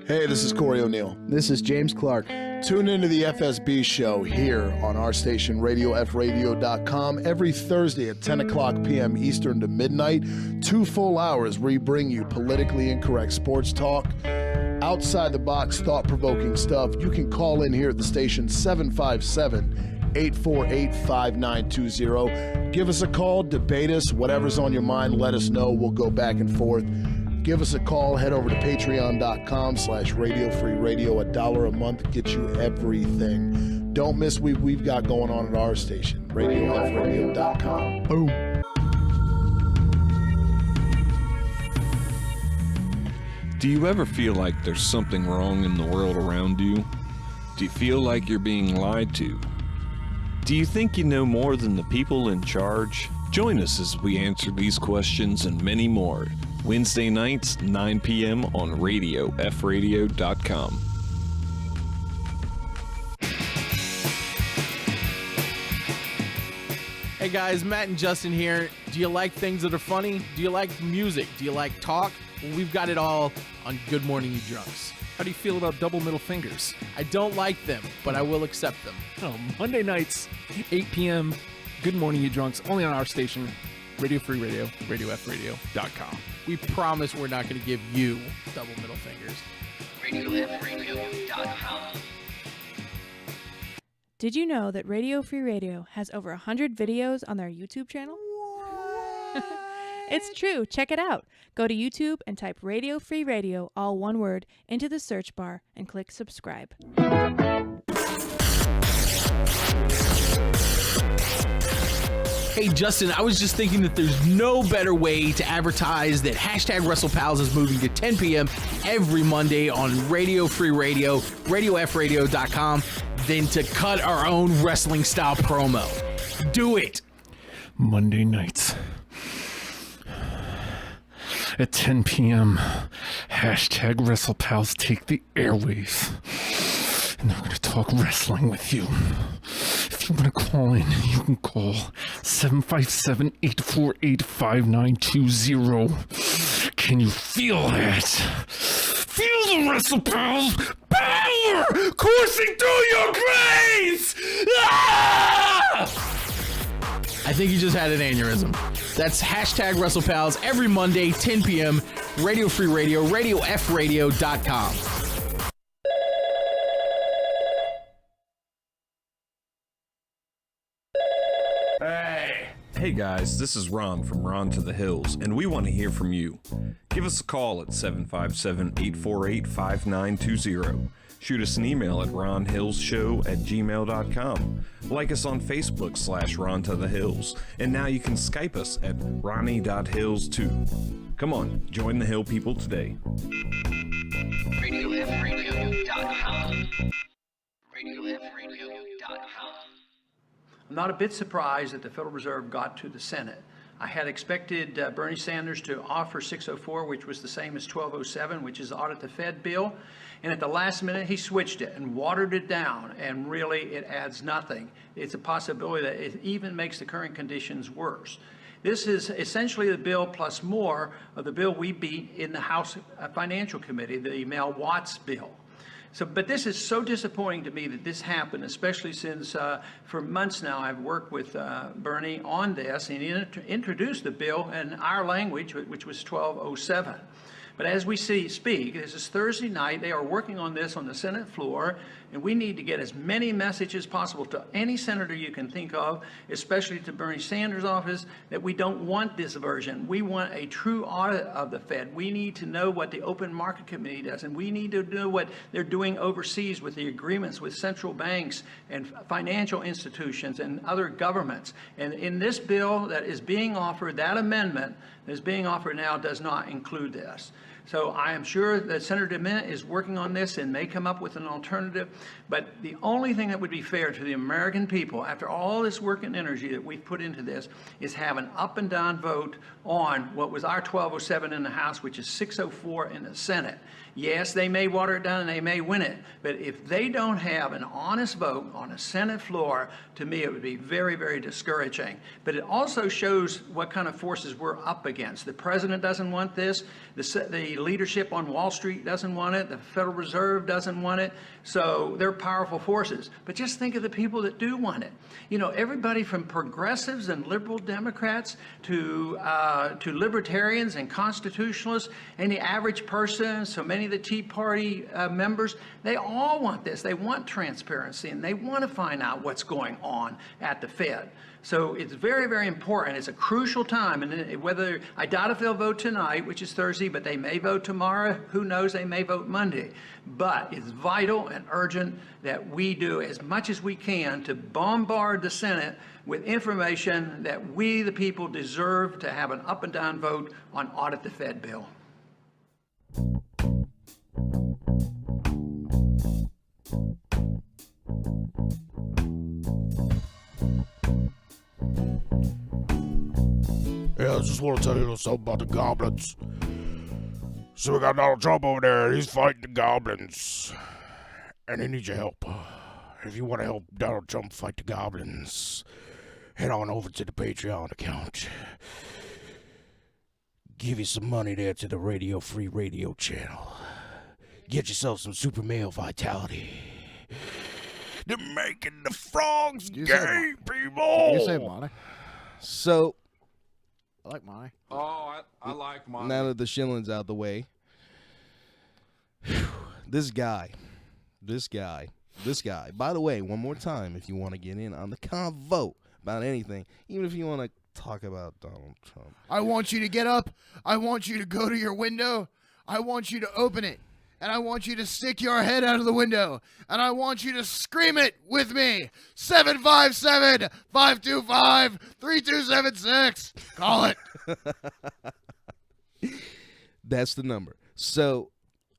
Hey, this is Corey O'Neill. This is James Clark. Tune into the FSB show here on our station, RadioFradio.com, every Thursday at 10 o'clock p.m. Eastern to midnight. 2 full hours where we bring you politically incorrect sports talk, outside-the-box, thought-provoking stuff. You can call in here at the station, 757-848-5920. Give us a call, debate us, whatever's on your mind, let us know. We'll go back and forth. Give us a call. Head over to patreon.com/Radio Free Radio. $1 a month gets you everything. Don't miss what we've got going on at our station, RadioFradio.com. Boom. Do you ever feel like there's something wrong in the world around you? Do you feel like you're being lied to? Do you think you know more than the people in charge? Join us as we answer these questions and many more. Wednesday nights, 9 p.m. on RadioFradio.com. Hey guys, Matt and Justin here. Do you like things that are funny? Do you like music? Do you like talk? Well, we've got it all on Good Morning You Drunks. How do you feel about double middle fingers? I don't like them, but I will accept them. Oh, Monday nights, 8 p.m. Good Morning You Drunks, only on our station, Radio Free Radio, RadioFradio.com. We promise we're not going to give you double middle fingers. RadioFradio.com. Did you know that Radio Free Radio has over 100 videos on their YouTube channel? It's true. Check it out. Go to YouTube and type Radio Free Radio, all one word, into the search bar and click subscribe. Hey Justin, I was just thinking that there's no better way to advertise that hashtag WrestlePals is moving to 10 p.m. every Monday on Radio Free Radio, RadioFradio.com, than to cut our own wrestling style promo. Do it. Monday nights at 10 p.m. Hashtag WrestlePals take the airwaves. And they're going to talk wrestling with you. If you want to call in, you can call 757-848-5920. Can you feel that? Feel the WrestlePals power coursing through your veins! Ah! I think you just had an aneurysm. That's hashtag WrestlePals every Monday, 10 p.m. Radio Free Radio, RadioFradio.com. Hey guys, this is Ron from Ron to the Hills, and we want to hear from you. Give us a call at 757-848-5920. Shoot us an email at ronhillsshow@gmail.com. Like us on Facebook /Ron to the Hills, and now you can Skype us at ronnie.hills too. Come on, join the Hill people today. RadioFradio.com. I'm not a bit surprised that the Federal Reserve got to the Senate. I had expected Bernie Sanders to offer 604, which was the same as 1207, which is the Audit the Fed bill. And at the last minute, he switched it and watered it down. And really, it adds nothing. It's a possibility that it even makes the current conditions worse. This is essentially the bill plus more of the bill we beat in the House Financial Committee, the Mel Watts bill. But this is so disappointing to me that this happened, especially since for months now I've worked with Bernie on this, and he introduced the bill in our language, which was 1207. But as we speak, this is Thursday night. They are working on this on the Senate floor, and we need to get as many messages as possible to any senator you can think of, especially to Bernie Sanders' office, that we don't want this version. We want a true audit of the Fed. We need to know what the Open Market Committee does, and we need to know what they're doing overseas with the agreements with central banks and financial institutions and other governments. And in this bill that is being offered, that amendment that is being offered now does not include this. So I am sure that Senator DeMint is working on this and may come up with an alternative. But the only thing that would be fair to the American people, after all this work and energy that we've put into this, is have an up and down vote on what was our 1207 in the House, which is 604 in the Senate. Yes, they may water it down and they may win it, but if they don't have an honest vote on a Senate floor, to me it would be very, very discouraging. But it also shows what kind of forces we're up against. The president doesn't want this. The leadership on Wall Street doesn't want it. The Federal Reserve doesn't want it. So they're powerful forces. But just think of the people that do want it. You know, everybody from progressives and liberal Democrats to libertarians and constitutionalists and the average person, so many of the Tea Party members, they all want this. They want transparency, and they want to find out what's going on at the Fed. So it's very, very important. It's a crucial time. And whether, I doubt if they'll vote tonight, which is Thursday, but they may vote tomorrow. Who knows? They may vote Monday. But it's vital and urgent that we do as much as we can to bombard the Senate with information that we, the people, deserve to have an up and down vote on Audit the Fed bill. Yeah, I just want to tell you a little something about the goblins. So we got Donald Trump over there, he's fighting the goblins. And he needs your help. If you want to help Donald Trump fight the goblins, head on over to the Patreon account. Give you some money there to the Radio Free Radio channel. Get yourself some super male vitality. They're making the frogs gay, people! You say money? So, I like money. Oh, I like money. Now that the shilling's out the way, this guy. By the way, one more time, if you want to get in on the convo about anything, even if you want to talk about Donald Trump. I want you to get up. I want you to go to your window. I want you to open it. And I want you to stick your head out of the window. And I want you to scream it with me. 757-525-3276. Call it. That's the number. So,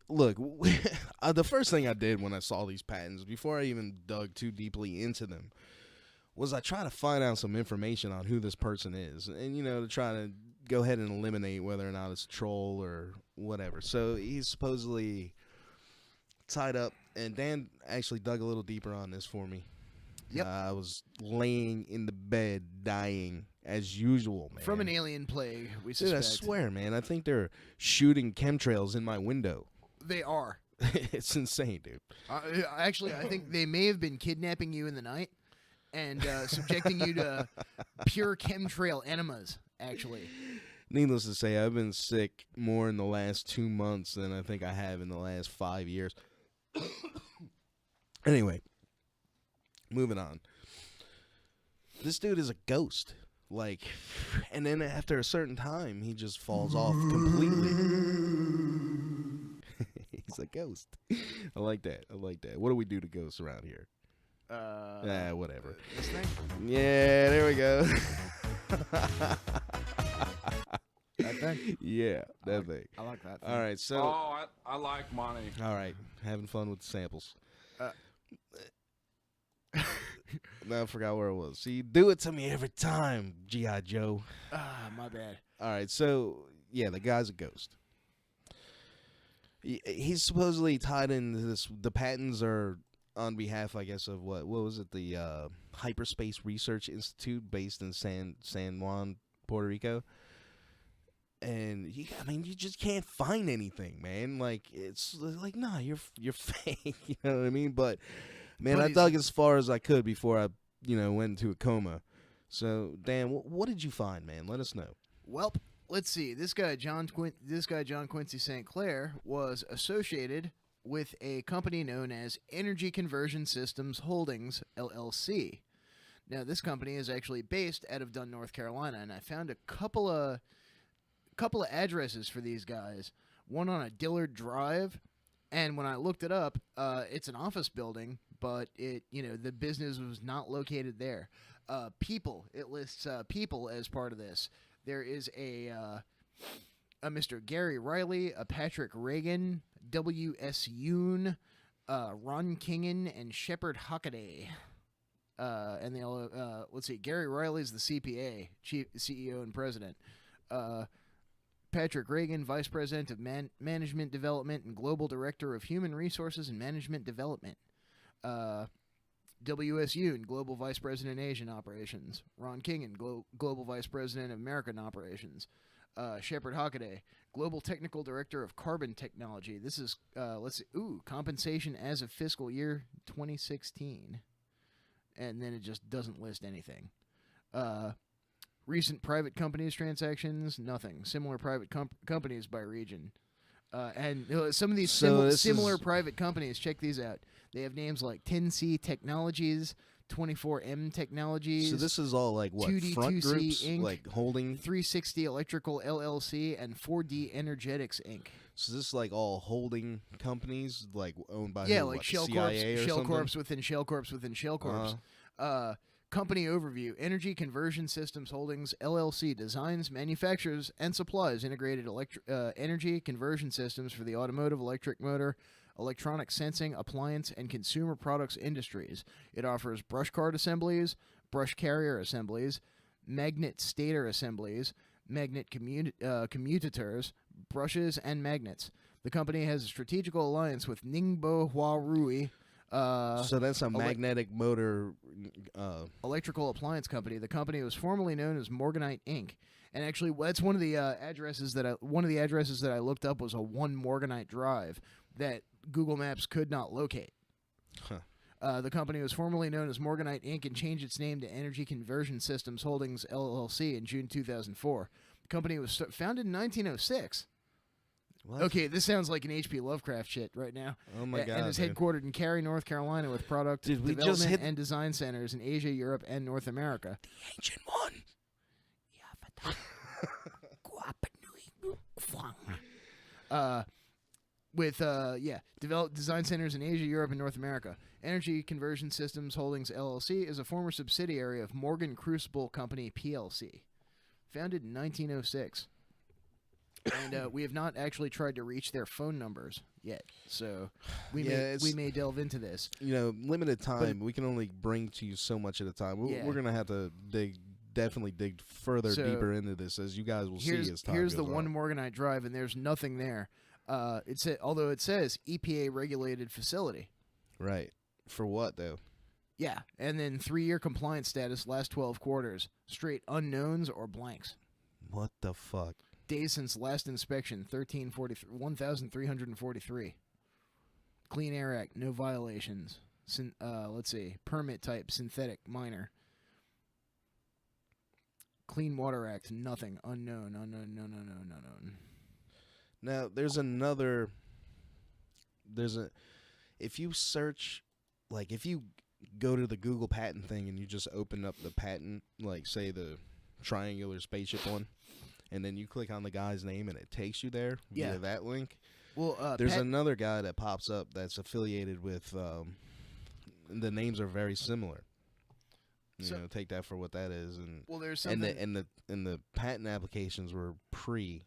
look, the first thing I did when I saw these patents, before I even dug too deeply into them, was I tried to find out some information on who this person is. And, you know, to try to go ahead and eliminate whether or not it's a troll or whatever. So he's supposedly tied up, and Dan actually dug a little deeper on this for me. Yep. I was laying in the bed dying as usual, man. From an alien plague, we Dude, suspect. I swear, man, I think they're shooting chemtrails in my window. They are. It's insane, dude. Actually, I think they may have been kidnapping you in the night and subjecting you to pure chemtrail enemas, actually. Needless to say, I've been sick more in the last 2 months than I think I have in the last 5 years. Anyway, moving on. This dude is a ghost. Like, and then after a certain time, he just falls off completely. He's a ghost. I like that. What do we do to ghosts around here? Whatever. This thing? Yeah, there we go. That thing? Yeah, that thing. I like that thing. All right, so. Oh, I like money. All right, having fun with the samples. No, I forgot where it was. See, you do it to me every time, G.I. Joe. My bad. All right, so, yeah, the guy's a ghost. He's supposedly tied into this. The patents are on behalf, I guess, of what was it? The Hyperspace Research Institute based in San Juan, Puerto Rico. And you just can't find anything, man. Like, it's like, nah, you're fake. You know what I mean? But man, I dug as far as I could before I, went into a coma. So, Dan, what did you find, man? Let us know. Well, let's see. This guy John Quincy St. Clair was associated with a company known as Energy Conversion Systems Holdings LLC. Now, this company is actually based out of Dunn, North Carolina, and I found a couple of addresses for these guys. One on a Dillard Drive, and when I looked it up, it's an office building, but the business was not located there. People, it lists people as part of this. There is a Mr. Gary Riley, a Patrick Reagan, W.S. Yoon, Ron Kingen, and Shepard Hockaday. And they all, let's see, Gary Riley's the CPA, Chief CEO and President. Patrick Reagan, Vice President of Management Development and Global Director of Human Resources and Management Development. W.S. Yoon, Global Vice President Asian Operations. Ron Kingen, Global Vice President of American Operations. Shepard Hockaday, Global Technical Director of Carbon Technology. This is, let's see, compensation as of fiscal year 2016. And then it just doesn't list anything. Recent private companies transactions, nothing. Similar private companies by region. And some of these similar private companies, check these out. They have names like 10C Technologies, 24M Technologies. So this is all like what? 2D2C Front groups? Inc., like holding? 360 Electrical LLC, and 4D Energetics Inc. So this is like all holding companies, like owned by like Shell CIA Corps, or Shell Corps within Shell Corps within Shell Corps. Company overview: Energy Conversion Systems Holdings LLC designs, manufactures, and supplies integrated energy conversion systems for the automotive, electric motor, electronic sensing, appliance, and consumer products industries. It offers brush card assemblies, brush carrier assemblies, magnet stator assemblies, magnet commutators, brushes, and magnets. The company has a strategic alliance with Ningbo Huarui. So that's a magnetic motor electrical appliance company. The company was formerly known as Morganite Inc. And actually, that's one of the addresses that I looked up was a 1 Morganite Drive that Google Maps could not locate. Huh. The company was formerly known as Morganite Inc. and changed its name to Energy Conversion Systems Holdings LLC in June 2004. The company was founded in 1906. What? Okay, this sounds like an H.P. Lovecraft shit right now. Oh my god! And is headquartered in Cary, North Carolina, with product development and design centers in Asia, Europe, and North America. The ancient one. Developed design centers in Asia, Europe, and North America. Energy Conversion Systems Holdings LLC is a former subsidiary of Morgan Crucible Company PLC, founded in 1906. And we have not actually tried to reach their phone numbers yet, so we may delve into this. Limited time. We can only bring to you so much at a time. We're gonna have to definitely dig further deeper into this, as you guys will see as time Here's goes the on. 1 Morganite Drive, and there's nothing there. Although it says EPA regulated facility. Right. For what though? Yeah, and then 3-year compliance status, last 12 quarters, straight unknowns or blanks. What the fuck? Days since last inspection, 1,343. Clean Air Act, no violations. Let's see. Permit type, synthetic, minor. Clean Water Act, nothing. Unknown. Now, if you search, like if you go to the Google patent thing and you just open up the patent, like say the triangular spaceship one, and then you click on the guy's name and it takes you there via that link. Well, there's another guy that pops up that's affiliated with. The names are very similar. You know, take that for what that is, and there's something, and the patent applications were pre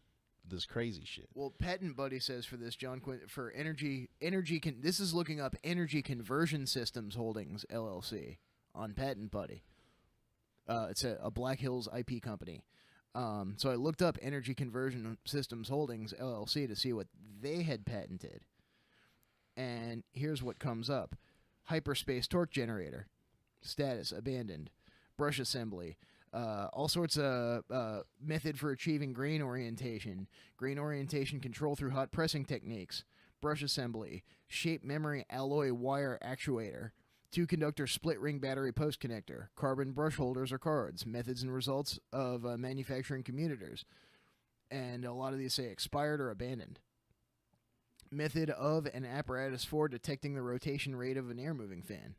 this crazy shit. Well, Patent Buddy says for this, John Quinn, for this is looking up Energy Conversion Systems Holdings LLC on Patent Buddy. It's a Black Hills IP company. So I looked up Energy Conversion Systems Holdings LLC to see what they had patented, and here's what comes up: Hyperspace torque generator, status abandoned, brush assembly. All sorts of method for achieving grain orientation control through hot pressing techniques, brush assembly, shape memory alloy wire actuator, 2-conductor split ring battery post connector, carbon brush holders or cards, methods and results of manufacturing commuters, and a lot of these say expired or abandoned. Method of an apparatus for detecting the rotation rate of an air moving fan.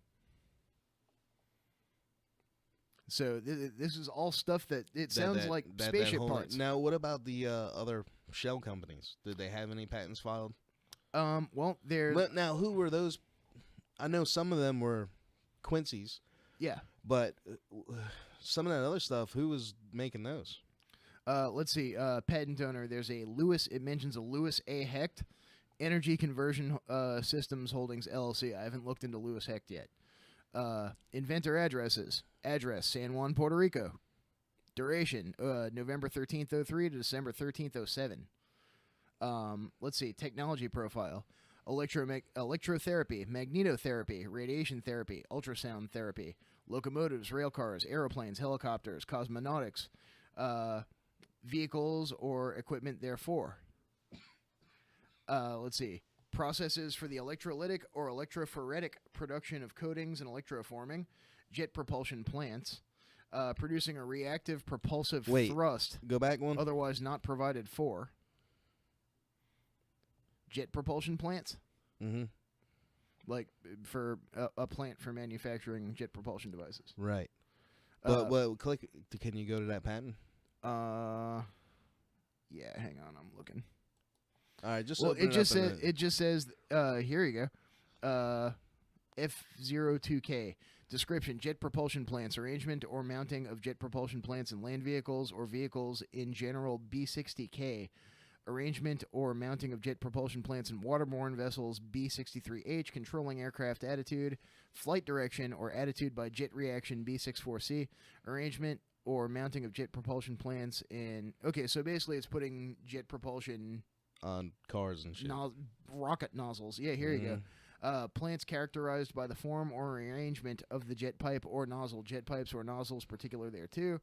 So this is all stuff that sounds like spaceship parts. Now, what about the other shell companies? Did they have any patents filed? Well, there's... Now, who were those? I know some of them were Quincy's. Yeah. But some of that other stuff, who was making those? Let's see. Patent owner, there's a Lewis... It mentions a Lewis A. Hecht, Energy Conversion Systems Holdings, LLC. I haven't looked into Lewis Hecht yet. Inventor addresses. Address, San Juan, Puerto Rico. Duration, November 13th, 03 to December 13th, 07. Let's see, technology profile. Electrotherapy, magnetotherapy, radiation therapy, ultrasound therapy, locomotives, railcars, aeroplanes, helicopters, cosmonautics, vehicles or equipment therefore. Let's see. Processes for the electrolytic or electrophoretic production of coatings and electroforming, jet propulsion plants, producing a reactive propulsive thrust. Go back one. Otherwise not provided for. Jet propulsion plants? Mm-hmm. Like for a plant for manufacturing jet propulsion devices. Right. But click. Can you go to that patent? Yeah, hang on, I'm looking. All right, just it just says here you go. F02K description: jet propulsion plants, arrangement or mounting of jet propulsion plants in land vehicles or vehicles in general. B60K, arrangement or mounting of jet propulsion plants in waterborne vessels. B63H, controlling aircraft attitude, flight direction or attitude by jet reaction. B64C, arrangement or mounting of jet propulsion plants in. Okay, so basically it's putting jet propulsion on cars and shit. Rocket nozzles. Yeah, here you go. Plants characterized by the form or arrangement of the jet pipe or nozzle. Jet pipes or nozzles particular there too.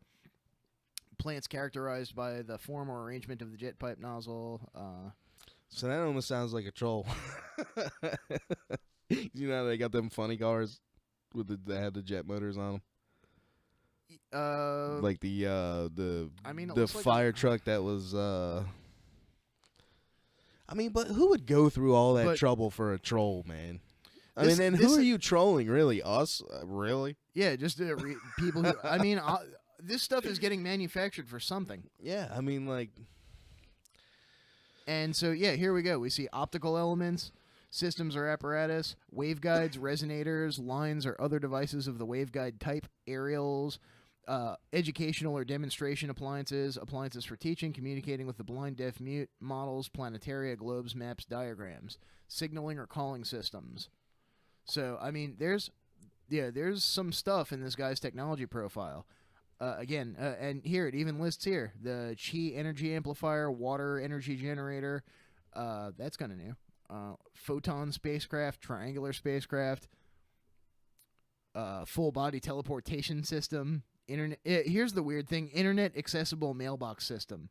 Plants characterized by the form or arrangement of the jet pipe nozzle. So that almost sounds like a troll. You know how they got them funny cars with that had the jet motors on them? Like the fire truck that was I mean, but who would go through all that trouble for a troll, man? I mean, and who are you trolling, really? Us? Really? Yeah, just people who... I mean, this stuff is getting manufactured for something. Yeah, I mean, like... And so, yeah, here we go. We see optical elements, systems or apparatus, waveguides, resonators, lines or other devices of the waveguide type, aerials, educational or demonstration appliances, appliances for teaching, communicating with the blind, deaf, mute, models, planetaria, globes, maps, diagrams, signaling or calling systems. So, I mean, there's some stuff in this guy's technology profile. And here, it even lists here, the Qi Energy Amplifier, Water Energy Generator, that's kind of new. Photon spacecraft, triangular spacecraft, full body teleportation system, internet. Here's the weird thing: internet accessible mailbox system.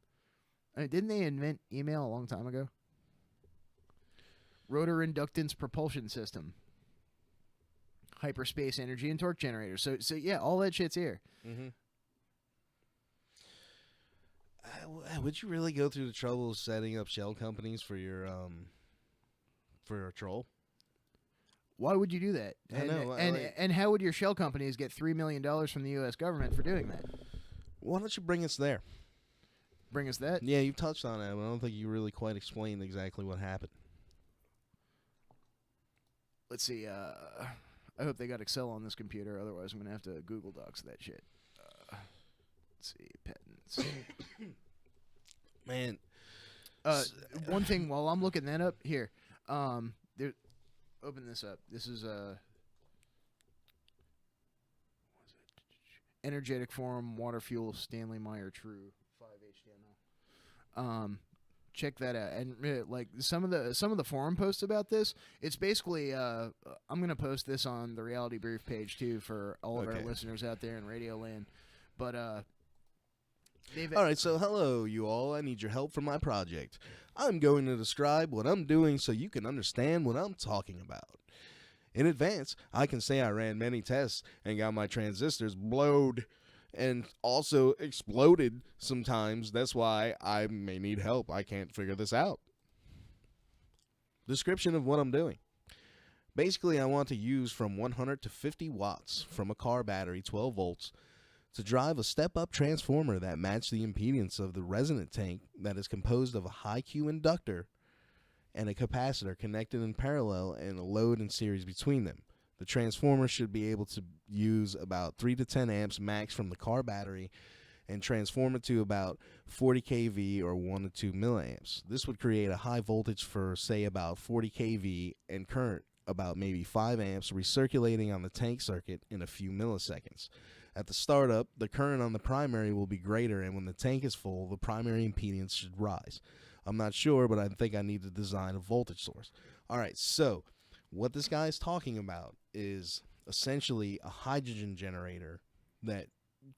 I mean, didn't they invent email a long time ago? Rotor inductance propulsion system, hyperspace energy and torque generator. So yeah, all that shit's here. Mm-hmm. Would you really go through the trouble of setting up shell companies for your for a troll? Why would you do that? I know. And how would your shell companies get $3 million from the U.S. government for doing that? Why don't you bring us there? Bring us that? Yeah, you touched on it, but I don't think you really quite explained exactly what happened. Let's see. I hope they got Excel on this computer. Otherwise, I'm going to have to Google Docs that shit. Let's see. Patents. Man. One thing while I'm looking that up, here. There, open this up. This is energetic form, water fuel, Stanley Meyer True 5 HTML. Check that out. And like some of the forum posts about this, it's basically I'm gonna post this on the Reality Brief page too for all of our listeners out there in Radio Land. But all right, so hello you all. I need your help for my project. I'm going to describe what I'm doing so you can understand what I'm talking about. In advance, I can say I ran many tests and got my transistors blowed and also exploded sometimes. That's why I may need help. I can't figure this out. Description of what I'm doing. Basically, I want to use from 100 to 50 watts from a car battery, 12 volts, to drive a step-up transformer that matches the impedance of the resonant tank that is composed of a high Q inductor and a capacitor connected in parallel and a load in series between them. The transformer should be able to use about 3 to 10 amps max from the car battery and transform it to about 40 kV or 1 to 2 milliamps. This would create a high voltage for, say, about 40 kV and current about maybe 5 amps recirculating on the tank circuit in a few milliseconds. At the startup, the current on the primary will be greater, and when the tank is full, the primary impedance should rise. I'm not sure, but I think I need to design a voltage source. All right, so what this guy is talking about is essentially a hydrogen generator that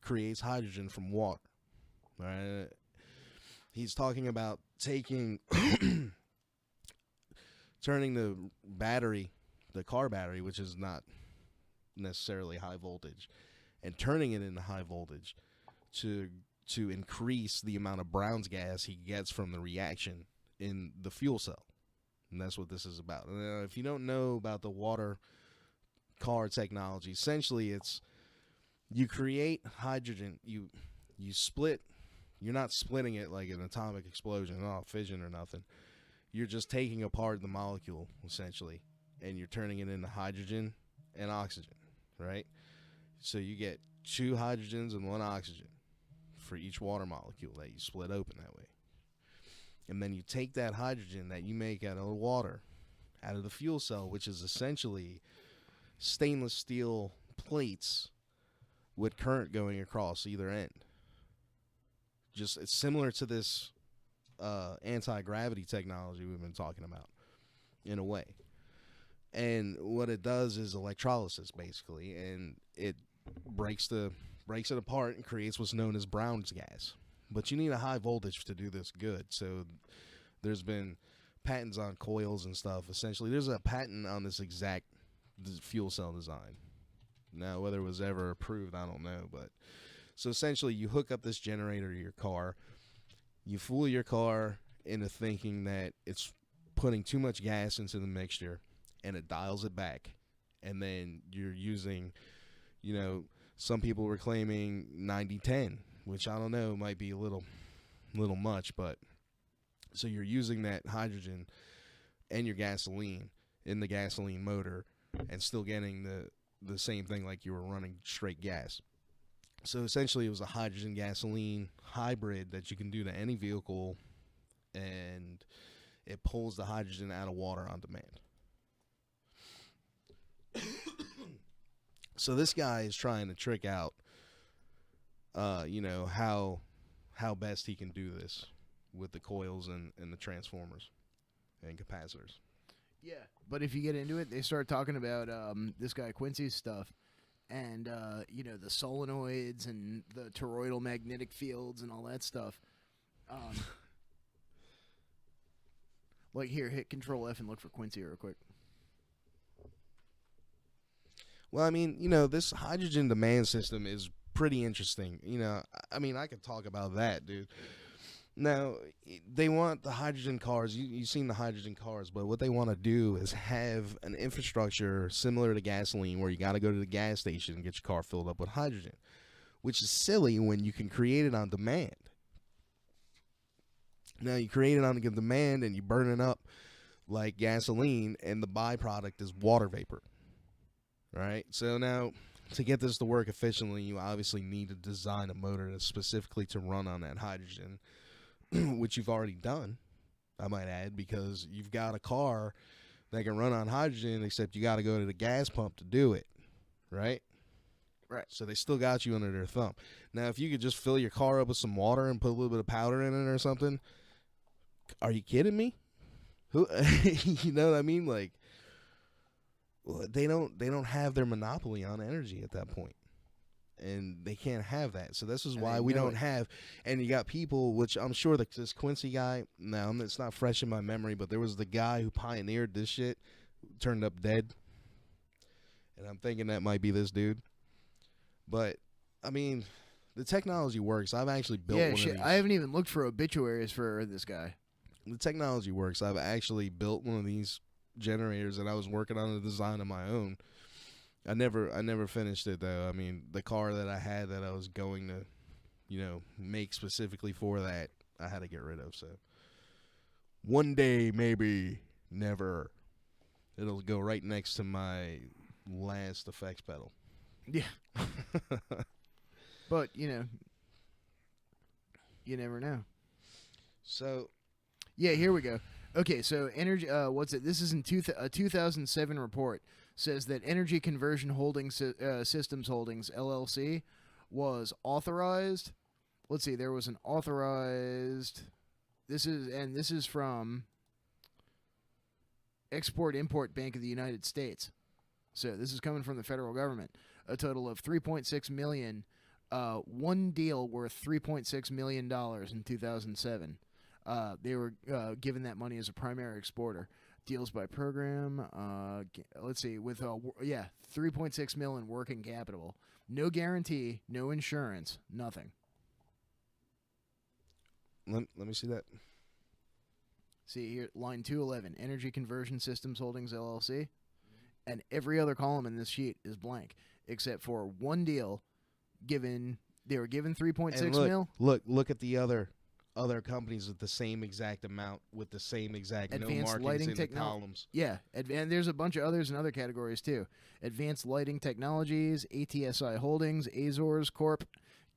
creates hydrogen from water. All right? He's talking about taking, turning the battery, the car battery, which is not necessarily high voltage, and turning it into high voltage to increase the amount of Brown's gas he gets from the reaction in the fuel cell. And that's what this is about. And if you don't know about the water car technology, essentially it's you create hydrogen, you split, you're not splitting it like an atomic explosion, fission or nothing. You're just taking apart the molecule, essentially, and you're turning it into hydrogen and oxygen, right? So you get 2 hydrogens and 1 oxygen for each water molecule that you split open that way. And then you take that hydrogen that you make out of the water, out of the fuel cell, which is essentially stainless steel plates with current going across either end. Just it's similar to this anti-gravity technology we've been talking about in a way. And what it does is electrolysis, basically, and it breaks it apart and creates what's known as Brown's gas. But you need a high voltage to do this good. So there's been patents on coils and stuff. Essentially, there's a patent on this exact fuel cell design. Now, whether it was ever approved, I don't know. But so essentially, you hook up this generator to your car. You fool your car into thinking that it's putting too much gas into the mixture, and it dials it back. And then you're using, some people were claiming 90-10, which I don't know, might be a little much, but so you're using that hydrogen and your gasoline in the gasoline motor and still getting the same thing like you were running straight gas. So essentially it was a hydrogen gasoline hybrid that you can do to any vehicle, and it pulls the hydrogen out of water on demand. So this guy is trying to trick out how best he can do this with the coils and the transformers and capacitors. Yeah, but if you get into it, they start talking about this guy Quincy's stuff, and the solenoids and the toroidal magnetic fields and all that stuff. Like here, hit Control F and look for Quincy real quick. Well, I mean, this hydrogen demand system is pretty interesting. I could talk about that, dude. Now, they want the hydrogen cars. You've seen the hydrogen cars, but what they want to do is have an infrastructure similar to gasoline where you got to go to the gas station and get your car filled up with hydrogen. which is silly when you can create it on demand. Now you create it on demand and you burn it up like gasoline, and the byproduct is water vapor. Right? So now, to get this to work efficiently, you obviously need to design a motor that's specifically to run on that hydrogen, which you've already done, I might add, because you've got a car that can run on hydrogen, except you got to go to the gas pump to do it, right? Right. So they still got you under their thumb. Now, if you could just fill your car up with some water and put a little bit of powder in it or something, are you kidding me? Who, you know what I mean? Like, they don't have their monopoly on energy at that point, and they can't have that. So this is why we don't have. And you got people, which I'm sure this Quincy guy. Now it's not fresh in my memory, but there was the guy who pioneered this shit, turned up dead, and I'm thinking that might be this dude. But I mean, the technology works. I've actually built one of these. I haven't even looked for obituaries for this guy. The technology works. I've actually built one of these generators, and I was working on the design of my own. I never finished it though. I mean, the car that I had that I was going to, make specifically for that, I had to get rid of. So one day, maybe, never, it'll go right next to my last effects pedal. Yeah. But you never know. So. Yeah, here we go. Okay, so energy. What's it? This is in a 2007 report. Says that Energy Conversion Holdings Systems Holdings LLC was authorized. Let's see, there was an authorized. This is from Export-Import Bank of the United States. So this is coming from the federal government. A total of $3.6 million. One deal worth $3.6 million in 2007. They were given that money as a primary exporter. Deals by program. Let's see, with $3.6 million in working capital. No guarantee, no insurance, nothing. Let me see that. See here, line 211, Energy Conversion Systems Holdings LLC, and every other column in this sheet is blank except for one deal. They were given $3.6 million. Look at the other companies with the same exact amount, with the same exact Advanced no Lighting markings in the columns. Yeah, and there's a bunch of others in other categories too. Advanced Lighting Technologies, ATSI Holdings, Azores Corp,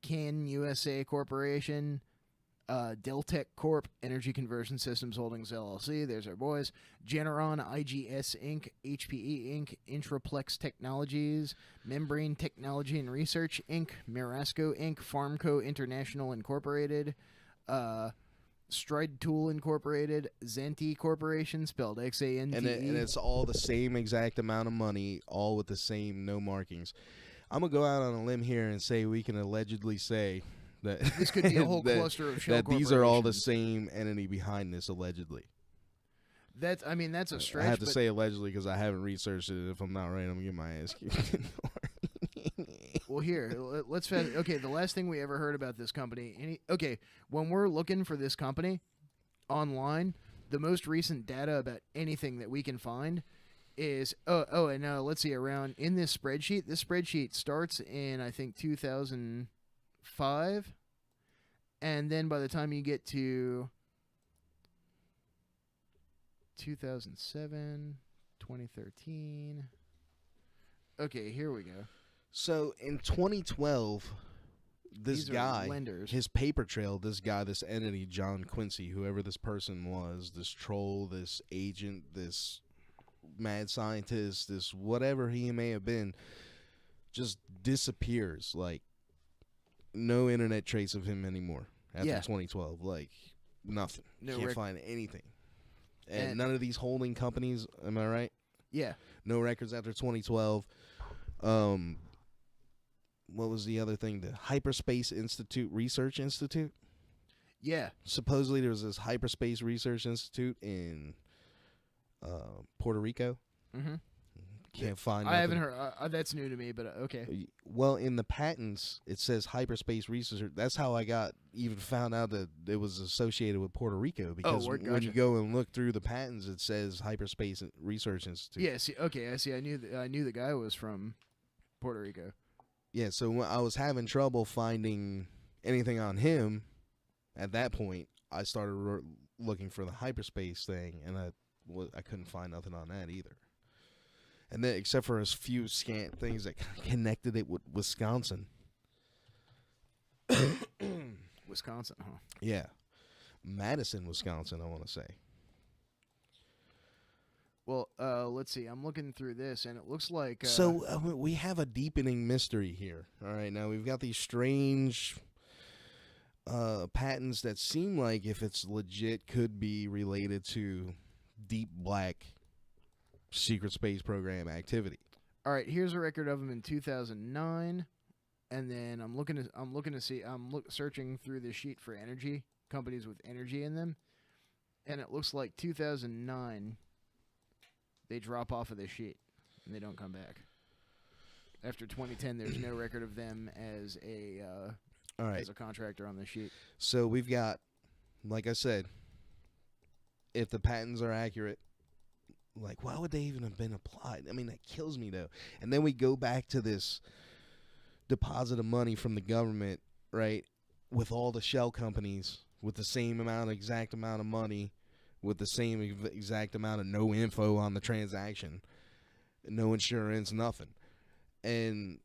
Can USA Corporation, Deltec Corp, Energy Conversion Systems Holdings LLC. There's our boys. Generon IGS Inc., HPE Inc., Intraplex Technologies, Membrane Technology and Research Inc., Marasco Inc., Farmco International Incorporated, Stride Tool Incorporated, Xanti Corporation, spelled Xante. And it's all the same exact amount of money, all with the same no markings. I'm going to go out on a limb here and say we can allegedly say that this could be a whole cluster of shell that these are all the same entity behind this, allegedly. That's a stretch. I have to say allegedly because I haven't researched it. If I'm not right, I'm going to get my ass kicked. Well, here, let's okay, the last thing we ever heard about this company. When we're looking for this company online, the most recent data about anything that we can find is let's see, around in this spreadsheet starts in I think 2005, and then by the time you get to 2007, 2013. Okay, here we go. So in 2012, this guy, his paper trail, this entity, John Quincy, whoever this person was, this troll, this agent, this mad scientist, this whatever he may have been, just disappears. Like, no internet trace of him anymore after 2012. Like, nothing. Can't find anything. And none of these holding companies, am I right? Yeah. No records after 2012. What was the other thing? The Hyperspace Research Institute? Yeah. Supposedly there was this Hyperspace Research Institute in Puerto Rico. Mm-hmm. Can't find I haven't heard. That's new to me, but okay. Well, in the patents, it says Hyperspace Research. That's how I found out that it was associated with Puerto Rico. Because when you go and look through the patents, it says Hyperspace Research Institute. Yeah, I see. I knew the guy was from Puerto Rico. Yeah, so when I was having trouble finding anything on him at that point, I started looking for the hyperspace thing, and I couldn't find nothing on that either. And then, except for a few scant things that connected it with Wisconsin. Wisconsin, huh? Yeah. Madison, Wisconsin, I want to say. Well, let's see. I'm looking through this, and it looks like... So, we have a deepening mystery here. All right, now we've got these strange patents that seem like, if it's legit, could be related to deep black secret space program activity. All right, here's a record of them in 2009, and then I'm searching through the sheet for energy, companies with energy in them, and it looks like 2009... they drop off of this sheet, and they don't come back. After 2010, there's no record of them as as a contractor on the sheet. So we've got, like I said, if the patents are accurate, like, why would they even have been applied? I mean, that kills me, though. And then we go back to this deposit of money from the government, right, with all the shell companies with the same exact amount of money, with the same exact amount of no info on the transaction, no insurance, nothing. And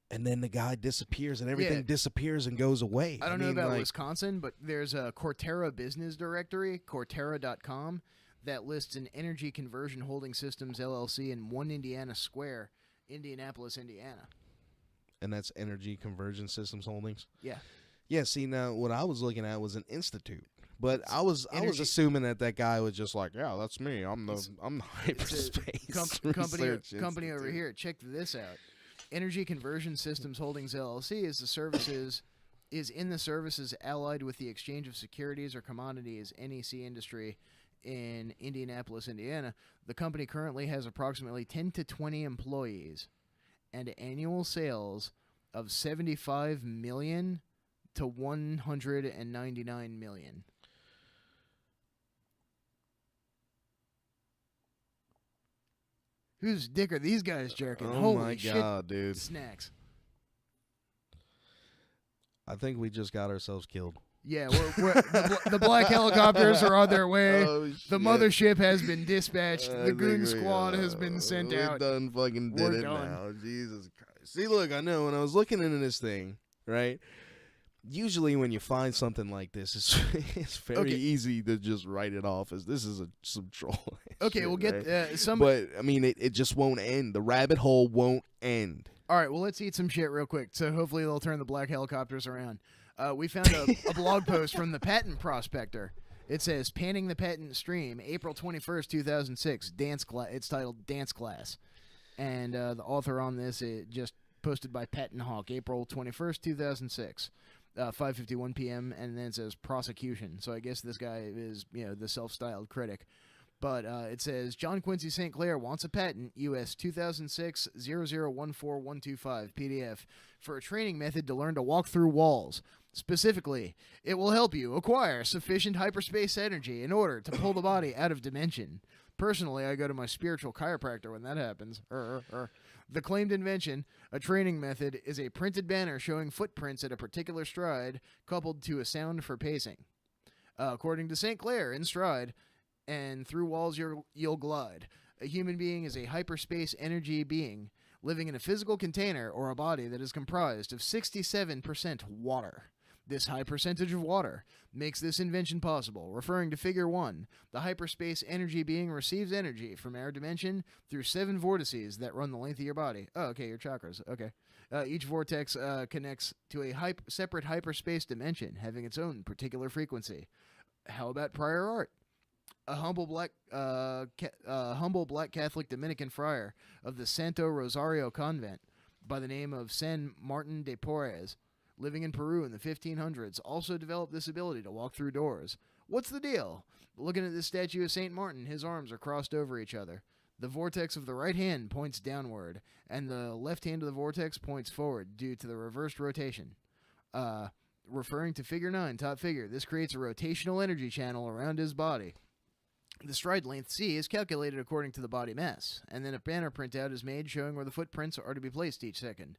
then the guy disappears, and everything disappears and goes away. I don't know about Wisconsin, but there's a Cortera business directory, Cortera.com, that lists an Energy Conversion Holding Systems, LLC, in 1 Indiana Square, Indianapolis, Indiana. And that's Energy Conversion Systems Holdings? Yeah. Yeah, see, now, what I was looking at was an institute. But I was assuming that guy was just like, yeah, that's me. I'm the hyperspace company over here. Check this out. Energy Conversion Systems Holdings LLC is in the services allied with the exchange of securities or commodities NEC industry in Indianapolis, Indiana. The company currently has approximately 10 to 20 employees and annual sales of $75 million to $199 million. Whose dick are these guys jerking? Oh, Holy my shit, God, dude. Snacks. I think we just got ourselves killed. Yeah, the black helicopters are on their way. Oh, the mothership has been dispatched. The goon squad has been sent out. We done fucking did it now. Jesus Christ. See, look, I know when I was looking into this thing, right? Usually when you find something like this, it's very easy to just write it off as this is some troll. Okay, shit, we'll get right? some. But, I mean, it just won't end. The rabbit hole won't end. All right, well, let's eat some shit real quick. So hopefully they'll turn the black helicopters around. We found a blog post from the Patent Prospector. It says, Panning the Patent Stream, April 21st, 2006. It's titled Dance Class. And the author on this, it just posted by Patent Hawk, April 21st, 2006. 5:51 p.m. and then it says prosecution. So I guess this guy is, the self-styled critic. But it says John Quincy St. Clair wants a patent, U.S. 2006 0014125 PDF, for a training method to learn to walk through walls. Specifically, it will help you acquire sufficient hyperspace energy in order to pull the body out of dimension. Personally, I go to my spiritual chiropractor when that happens. The claimed invention, a training method, is a printed banner showing footprints at a particular stride coupled to a sound for pacing. According to St. Clair, in stride and through walls you'll glide. A human being is a hyperspace energy being living in a physical container or a body that is comprised of 67% water. This high percentage of water makes this invention possible. Referring to Figure 1, the hyperspace energy being receives energy from our dimension through 7 vortices that run the length of your body. Oh, okay, your chakras. Okay. Each vortex connects to a separate hyperspace dimension, having its own particular frequency. How about prior art? A humble black Catholic Dominican friar of the Santo Rosario Convent by the name of San Martin de Porres, living in Peru in the 1500s, also developed this ability to walk through doors. What's the deal? Looking at this statue of St. Martin, his arms are crossed over each other. The vortex of the right hand points downward, and the left hand of the vortex points forward due to the reversed rotation. Referring to Figure 9, top figure, this creates a rotational energy channel around his body. The stride length C is calculated according to the body mass, and then a banner printout is made showing where the footprints are to be placed each second.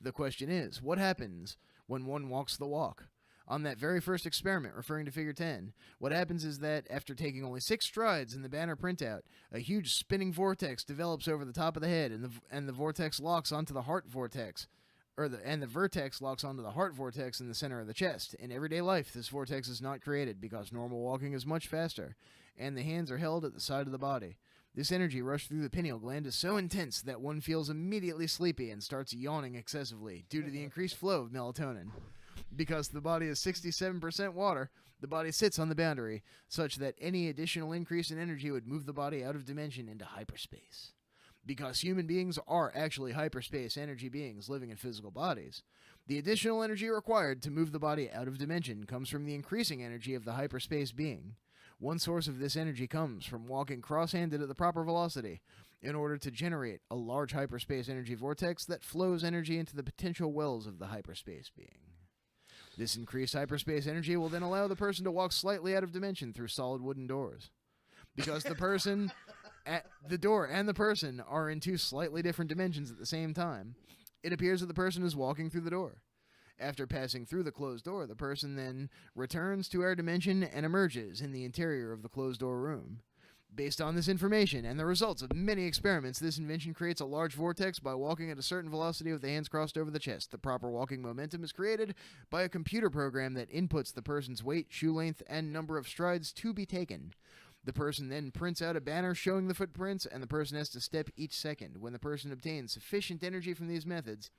The question is, what happens when one walks the walk? On that very first experiment, referring to Figure 10, what happens is that, after taking only 6 strides in the banner printout, a huge spinning vortex develops over the top of the head, and the vortex locks onto the heart vortex, and the vertex locks onto the heart vortex in the center of the chest. In everyday life, this vortex is not created because normal walking is much faster, and the hands are held at the side of the body. This energy rush through the pineal gland is so intense that one feels immediately sleepy and starts yawning excessively due to the increased flow of melatonin. Because the body is 67% water, the body sits on the boundary, such that any additional increase in energy would move the body out of dimension into hyperspace. Because human beings are actually hyperspace energy beings living in physical bodies, the additional energy required to move the body out of dimension comes from the increasing energy of the hyperspace being. One source of this energy comes from walking cross-handed at the proper velocity in order to generate a large hyperspace energy vortex that flows energy into the potential wells of the hyperspace being. This increased hyperspace energy will then allow the person to walk slightly out of dimension through solid wooden doors. Because the person, the door and the person are in 2 slightly different dimensions at the same time, it appears that the person is walking through the door. After passing through the closed door, the person then returns to our dimension and emerges in the interior of the closed door room. Based on this information and the results of many experiments, this invention creates a large vortex by walking at a certain velocity with the hands crossed over the chest. The proper walking momentum is created by a computer program that inputs the person's weight, shoe length, and number of strides to be taken. The person then prints out a banner showing the footprints, and the person has to step each second. When the person obtains sufficient energy from these methods,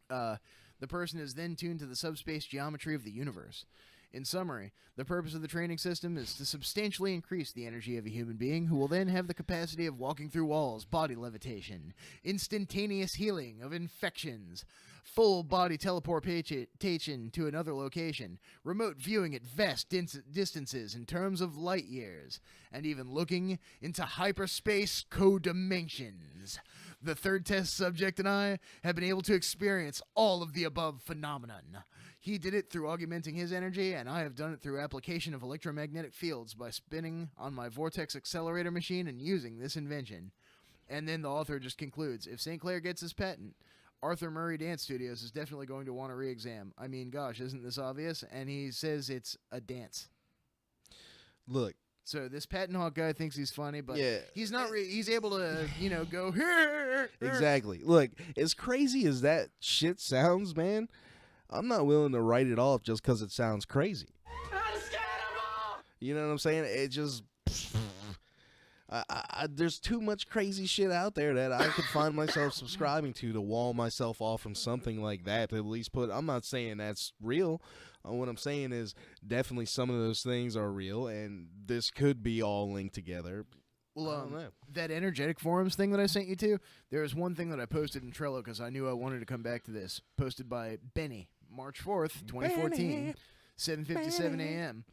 the person is then tuned to the subspace geometry of the universe. In summary, the purpose of the training system is to substantially increase the energy of a human being who will then have the capacity of walking through walls, body levitation, instantaneous healing of infections, full body teleportation to another location, remote viewing at vast distances in terms of light years, and even looking into hyperspace co-dimensions. The third test subject and I have been able to experience all of the above phenomenon. He did it through augmenting his energy, and I have done it through application of electromagnetic fields by spinning on my vortex accelerator machine and using this invention. And then the author just concludes, if St. Clair gets his patent, Arthur Murray Dance Studios is definitely going to want a re-exam. I mean, gosh, isn't this obvious? And he says it's a dance. Look. So this patent hawk guy thinks he's funny, but yeah. He's not. He's able to, go here. Exactly. Look, as crazy as that shit sounds, man, I'm not willing to write it off just because it sounds crazy. You know what I'm saying? It just... there's too much crazy shit out there that I could find myself subscribing to wall myself off from something like that. To at least put... I'm not saying that's real. What I'm saying is definitely some of those things are real, and this could be all linked together. Well, that energetic forums thing that I sent you to, there was one thing that I posted in Trello because I knew I wanted to come back to this. Posted by Benny, March 4th, 2014, 7:57 a.m.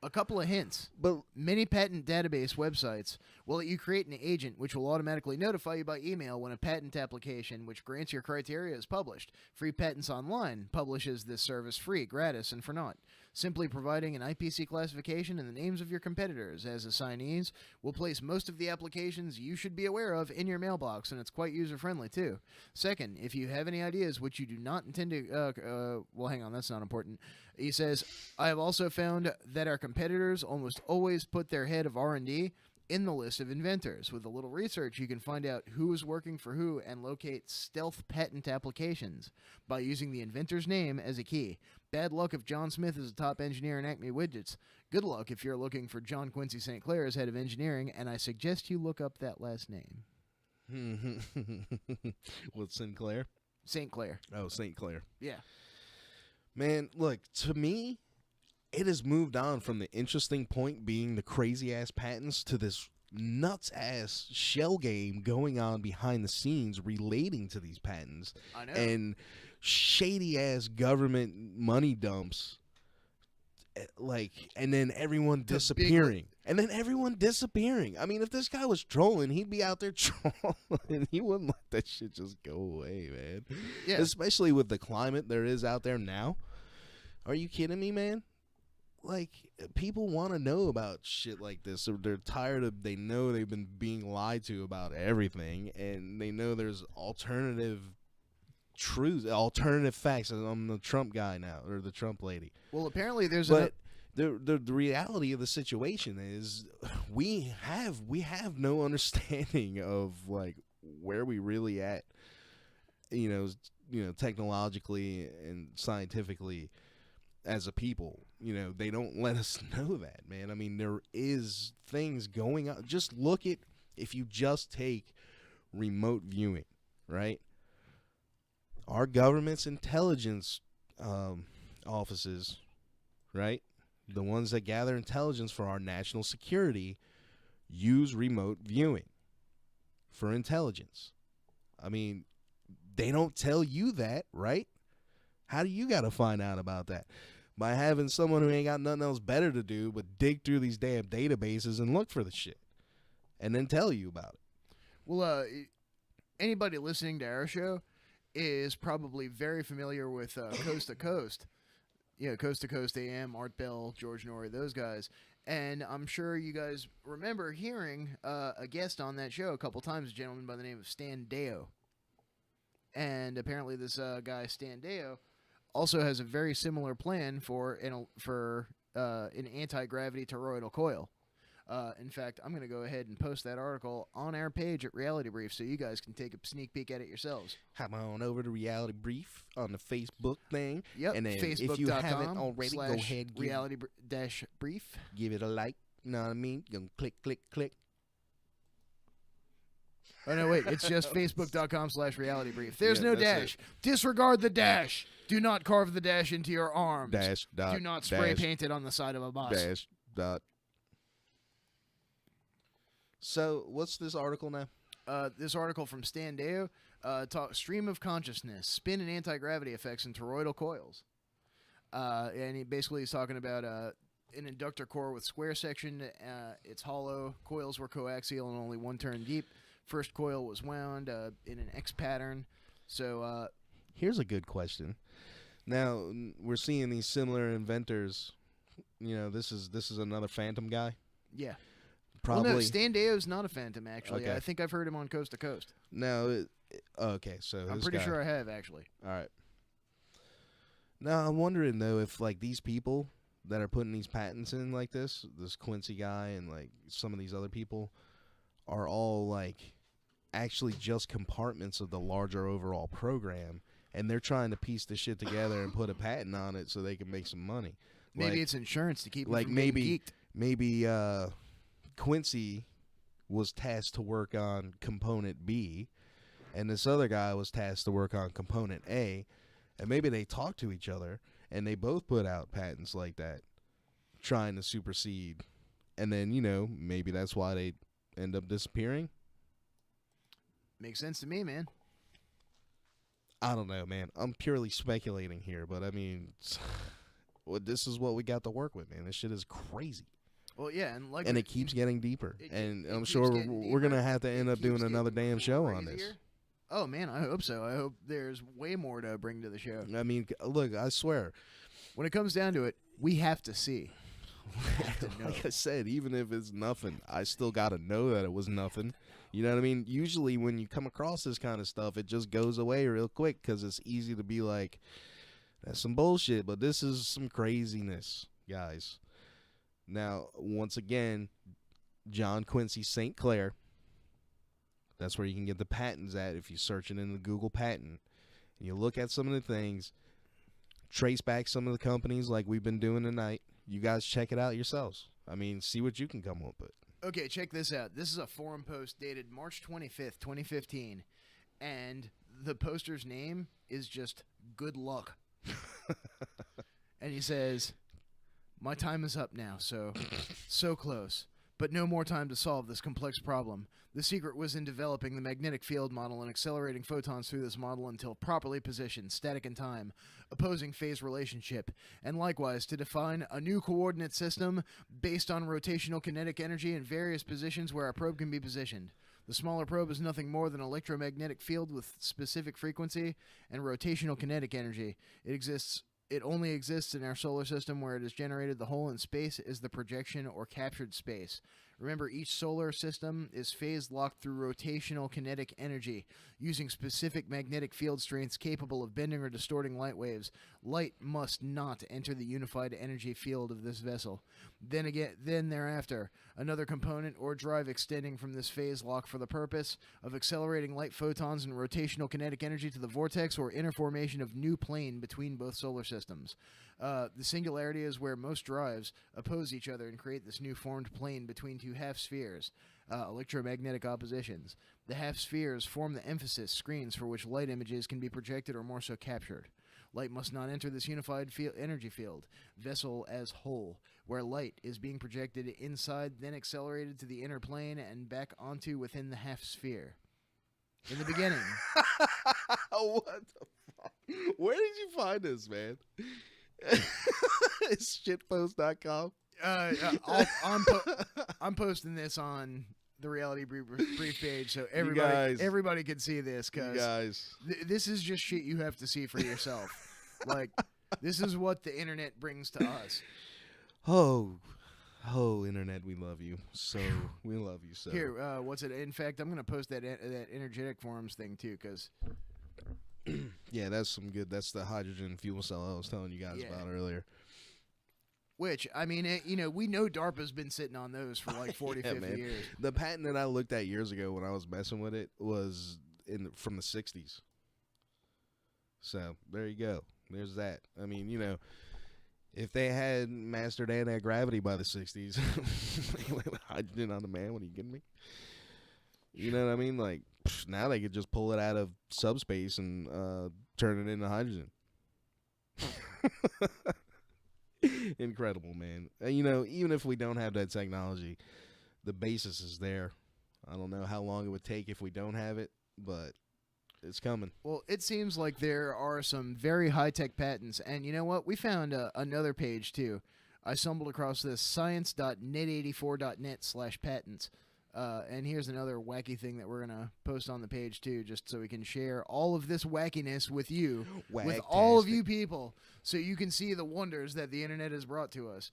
A couple of hints. But many patent database websites will let you create an agent which will automatically notify you by email when a patent application which grants your criteria is published. Free Patents Online publishes this service free, gratis, and for naught. Simply providing an IPC classification and the names of your competitors as assignees will place most of the applications you should be aware of in your mailbox, and it's quite user-friendly, too. Second, if you have any ideas which you do not intend to... well, hang on, that's not important. He says, I have also found that our competitors almost always put their head of R&D in the list of inventors. With a little research, you can find out who is working for who and locate stealth patent applications by using the inventor's name as a key. Bad luck if John Smith is a top engineer in Acme Widgets. Good luck if you're looking for John Quincy St. Clair as head of engineering, and I suggest you look up that last name. What's Sinclair? St. Clair. Oh, St. Clair. Yeah. Man, look, to me, it has moved on from the interesting point being the crazy-ass patents to this nuts-ass shell game going on behind the scenes relating to these patents. I know. And shady-ass government money dumps. And then everyone disappearing. I mean, if this guy was trolling, he'd be out there trolling. He wouldn't let that shit just go away, man. Yeah. Especially with the climate there is out there now. Are you kidding me, man? like, people want to know about shit like this. They're tired of, they know they've been being lied to about everything, and they know there's alternative truths, alternative facts. I'm the Trump guy now, or the Trump lady. Well, apparently there's the reality of the situation is we have no understanding of like where we really at, technologically and scientifically as a people. They don't let us know that, man. I mean, there is things going on. Just look at, if you just take remote viewing, right? Our government's intelligence offices, right? The ones that gather intelligence for our national security use remote viewing for intelligence. I mean, they don't tell you that, right? How do you got to find out about that? By having someone who ain't got nothing else better to do but dig through these damn databases and look for the shit and then tell you about it. Well, anybody listening to our show is probably very familiar with Coast to Coast. Coast to Coast AM, Art Bell, George Norrie, those guys. And I'm sure you guys remember hearing a guest on that show a couple times, a gentleman by the name of Stan Deo. And apparently this guy, Stan Deo, also has a very similar plan for an anti-gravity toroidal coil. In fact, I'm going to go ahead and post that article on our page at Reality Brief so you guys can take a sneak peek at it yourselves. Hop on over to Reality Brief on the Facebook thing. Yep, and then if you haven't already, go ahead and Reality-Brief. Give it a like. You know what I mean? You can click, click, click. Oh, no, wait. It's just Facebook.com/realitybrief. There's no dash. It. Disregard the dash. Do not carve the dash into your arms. Dash, dot, do not spray paint it on the side of a bus. Dash, dot. So, what's this article now? This article from Stan Deo, stream of consciousness, spin and anti-gravity effects in toroidal coils. And he basically is talking about an inductor core with square section. It's hollow. Coils were coaxial and only one turn deep. First coil was wound in an X pattern. So here's a good question. Now we're seeing these similar inventors. This is another Phantom guy. Yeah. Probably. Well, no, Stan Deo's not a Phantom, actually. Okay. I think I've heard him on Coast to Coast. No. Okay, so I'm pretty sure I have, actually. All right. Now I'm wondering though if like these people that are putting these patents in like this Quincy guy and like some of these other people are all like actually just compartments of the larger overall program, and they're trying to piece the shit together and put a patent on it so they can make some money. Maybe it's insurance to keep them like from maybe being geeked. maybe Quincy was tasked to work on component B, and this other guy was tasked to work on component A, and maybe they talk to each other and they both put out patents like that, trying to supersede, and then maybe that's why they end up disappearing. Makes sense to me, man. I don't know, man. I'm purely speculating here, but I mean, this is what we got to work with, man. This shit is crazy. Well, yeah, and it keeps getting deeper, and I'm sure we're gonna have to end up doing another damn show on this. Oh man, I hope so. I hope there's way more to bring to the show. I mean, look, I swear, when it comes down to it, we have to see. We have to know. Like I said, even if it's nothing, I still gotta know that it was nothing. You know what I mean? Usually, when you come across this kind of stuff, it just goes away real quick because it's easy to be like, "That's some bullshit," but this is some craziness, guys. Now, once again, John Quincy St. Clair. That's where you can get the patents at if you search it in the Google patent. And you look at some of the things, trace back some of the companies like we've been doing tonight. You guys check it out yourselves. I mean, see what you can come up with. Okay, check this out. This is a forum post dated March 25th, 2015. And the poster's name is just Good Luck. And he says, "My time is up now, so close. But no more time to solve this complex problem. The secret was in developing the magnetic field model and accelerating photons through this model until properly positioned, static in time, opposing phase relationship, and likewise to define a new coordinate system based on rotational kinetic energy in various positions where a probe can be positioned. The smaller probe is nothing more than an electromagnetic field with specific frequency and rotational kinetic energy. It exists It only exists in our solar system where it is generated. The hole in space is the projection or captured space. Remember, each solar system is phase locked through rotational kinetic energy, using specific magnetic field strengths capable of bending or distorting light waves. Light must not enter the unified energy field of this vessel. Then thereafter, another component or drive extending from this phase lock for the purpose of accelerating light photons and rotational kinetic energy to the vortex or inner formation of new plane between both solar systems. The singularity is where most drives oppose each other and create this new formed plane between two half spheres, electromagnetic oppositions. The half spheres form the emphasis screens for which light images can be projected or more so captured. Light must not enter this unified energy field, vessel as whole, where light is being projected inside, then accelerated to the inner plane and back onto within the half sphere. In the beginning. What the fuck? Where did you find this, man? It's shitpost.com. I'm posting this on the Reality Brief page, so everybody can see this. Cause this is just shit you have to see for yourself. Like, this is what the internet brings to us. Oh, internet, we love you. So we love you so. Here, what's it? In fact, I'm gonna post that energetic forums thing too, because. Yeah, that's some good. That's the hydrogen fuel cell I was telling you guys about earlier. Which, I mean, we know DARPA's been sitting on those for like 40, 50 years. The patent that I looked at years ago when I was messing with it was from the 60s. So, there you go. There's that. I mean, if they had mastered anti-gravity by the 60s, hydrogen on demand, what are you kidding me? You know what I mean? Like, now they could just pull it out of subspace and turn it into hydrogen. Incredible, man. Even if we don't have that technology, the basis is there. I don't know how long it would take if we don't have it, but it's coming. Well, it seems like there are some very high-tech patents, and you know what? We found another page, too. I stumbled across this, science.net84.net/patents. And here's another wacky thing that we're going to post on the page, too, just so we can share all of this wackiness with you, with all of you people, so you can see the wonders that the internet has brought to us.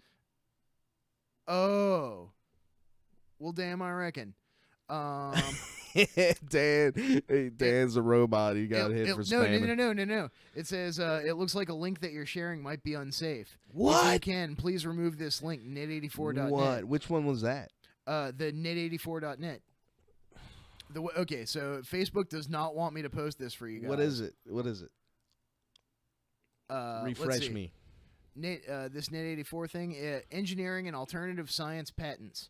Oh. Well, damn, I reckon. Dan's a robot. He got hit for spamming. No. It says, it looks like a link that you're sharing might be unsafe. What? If you can, please remove this link, net84.net. What? Which one was that? The net84.net. Okay, so Facebook does not want me to post this for you guys. What is it? Refresh me. This Net84 thing, engineering and alternative science patents.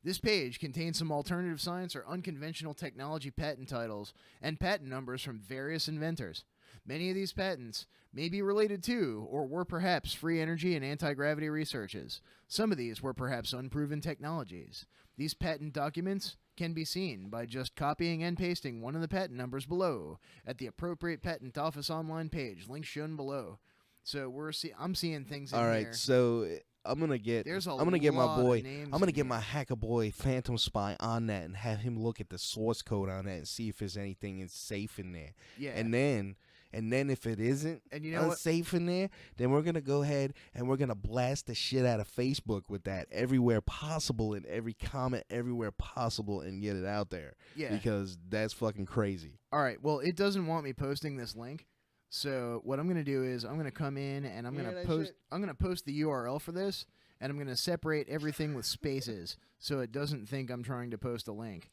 This page contains some alternative science or unconventional technology patent titles and patent numbers from various inventors. Many of these patents may be related to or were perhaps free energy and anti-gravity researches. Some of these were perhaps unproven technologies. These patent documents can be seen by just copying and pasting one of the patent numbers below at the appropriate patent office online page, link shown below. So I'm seeing things in here. All right, so I'm gonna get my hacker boy Phantom Spy on that and have him look at the source code on that and see if there's anything safe in there. Yeah. And then if it isn't unsafe in there, then we're going to go ahead and we're going to blast the shit out of Facebook with that everywhere possible, in every comment everywhere possible, and get it out there. Yeah. Because that's fucking crazy. All right. Well, it doesn't want me posting this link. So what I'm going to do is I'm going to come in and I'm going to post the URL for this, and I'm going to separate everything with spaces so it doesn't think I'm trying to post a link.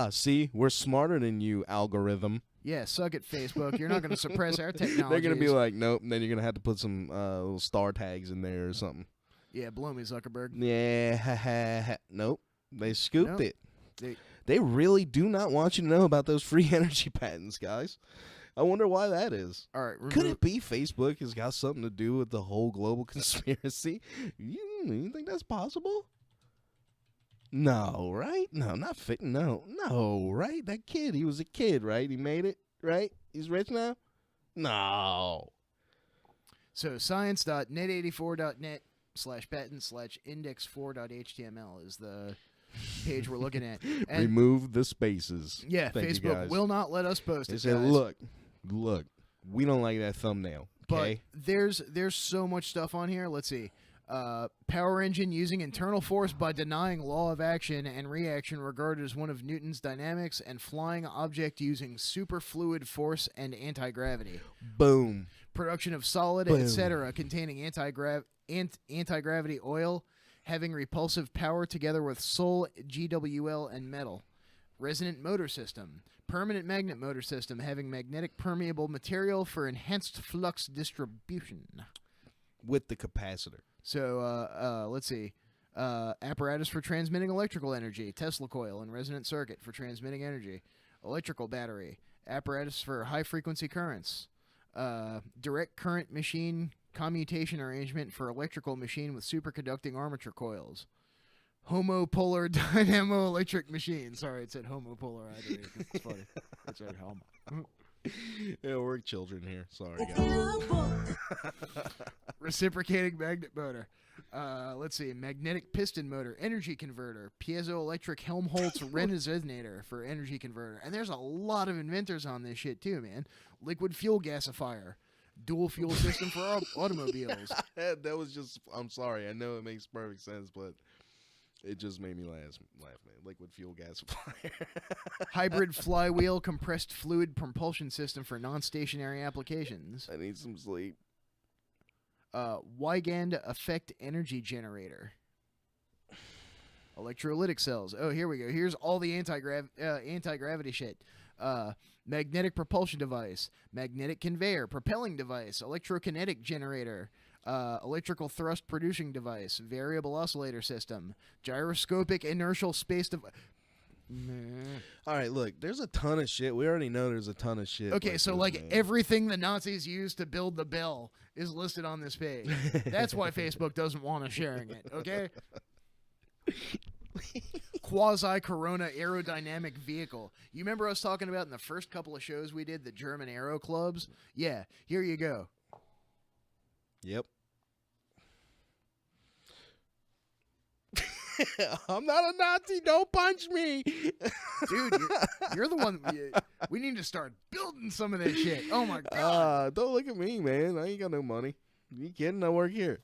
See, we're smarter than you, algorithm. Yeah, suck it, Facebook. You're not going to suppress our technology. They're going to be like, nope, and then you're going to have to put some little star tags in there or something. Yeah, blow me, Zuckerberg. Yeah, nope. They scooped it. They really do not want you to know about those free energy patents, guys. I wonder why that is. All right, could it be Facebook has got something to do with the whole global conspiracy? You think that's possible? No, right? No, not fit. No, right? That kid, he was a kid, right? He made it, right? He's rich now? No. So science.net84.net/patent/index4.html is the page we're looking at. And remove the spaces. Yeah, Facebook will not let us post it. They said, look, we don't like that thumbnail. Okay. But there's so much stuff on here. Let's see. Power engine using internal force by denying law of action and reaction regarded as one of Newton's dynamics, and flying object using superfluid force and anti-gravity. Boom. Production of solid, Boom. etc., containing anti-gravity oil, having repulsive power together with Sol, GWL, and metal. Resonant motor system. Permanent magnet motor system having magnetic permeable material for enhanced flux distribution. With the capacitor. So, let's see. Apparatus for transmitting electrical energy. Tesla coil and resonant circuit for transmitting energy. Electrical battery. Apparatus for high-frequency currents. Direct current machine commutation arrangement for electrical machine with superconducting armature coils. Homopolar dynamo-electric machine. Sorry, it said homopolar. It's funny. It's right, homo. Yeah, we're children here. Sorry, guys. Reciprocating magnet motor. Let's see. Magnetic piston motor. Energy converter. Piezoelectric Helmholtz resonator for energy converter. And there's a lot of inventors on this shit too, man. Liquid fuel gasifier. Dual fuel system for automobiles. That was just... I'm sorry. I know it makes perfect sense, but... It just made me laugh, man. Liquid fuel gasifier. Hybrid flywheel compressed fluid propulsion system for non-stationary applications. I need some sleep. Wigand effect energy generator. Electrolytic cells. Oh, here we go. Here's all the anti-gravity shit. Magnetic propulsion device. Magnetic conveyor. Propelling device. Electrokinetic generator. Electrical thrust producing device, variable oscillator system, gyroscopic inertial space device. All right, look, there's a ton of shit. We already know there's a ton of shit. Okay, so this, like man. everything the Nazis used to build the Bell is listed on this page. That's why Facebook doesn't want us sharing it, okay? Quasi-Corona aerodynamic vehicle. You remember us talking about in the first couple of shows we did, the German aero clubs? Yeah, here you go. Yep. I'm not a Nazi. Don't punch me. Dude, you're the one. We need to start building some of this shit. Oh, my God. Don't look at me, man. I ain't got no money. You kidding? I work here.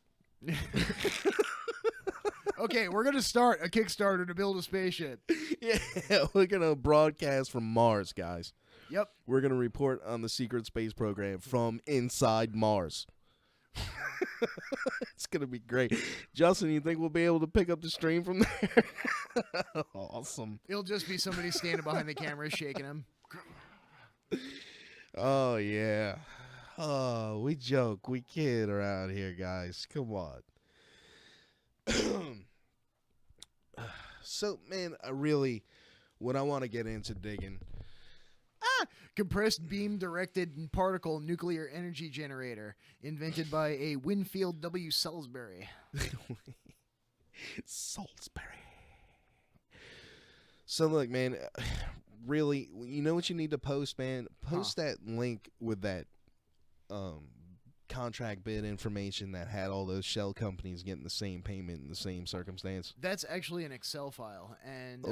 Okay, we're going to start a Kickstarter to build a spaceship. Yeah, we're going to broadcast from Mars, guys. Yep. We're going to report on the secret space program from inside Mars. It's gonna be great. Justin, you think we'll be able to pick up the stream from there? Awesome. It'll just be somebody standing behind the camera shaking him. Oh yeah. Oh, we joke, we kid around here, guys. Come on. So, man, what I want to get into digging. Compressed beam directed particle nuclear energy generator invented by a Winfield W. Salisbury. Salisbury. So look, man, really, you know what you need to post, man? Post that link with that contract bid information that had all those shell companies getting the same payment in the same circumstance. That's actually an Excel file, and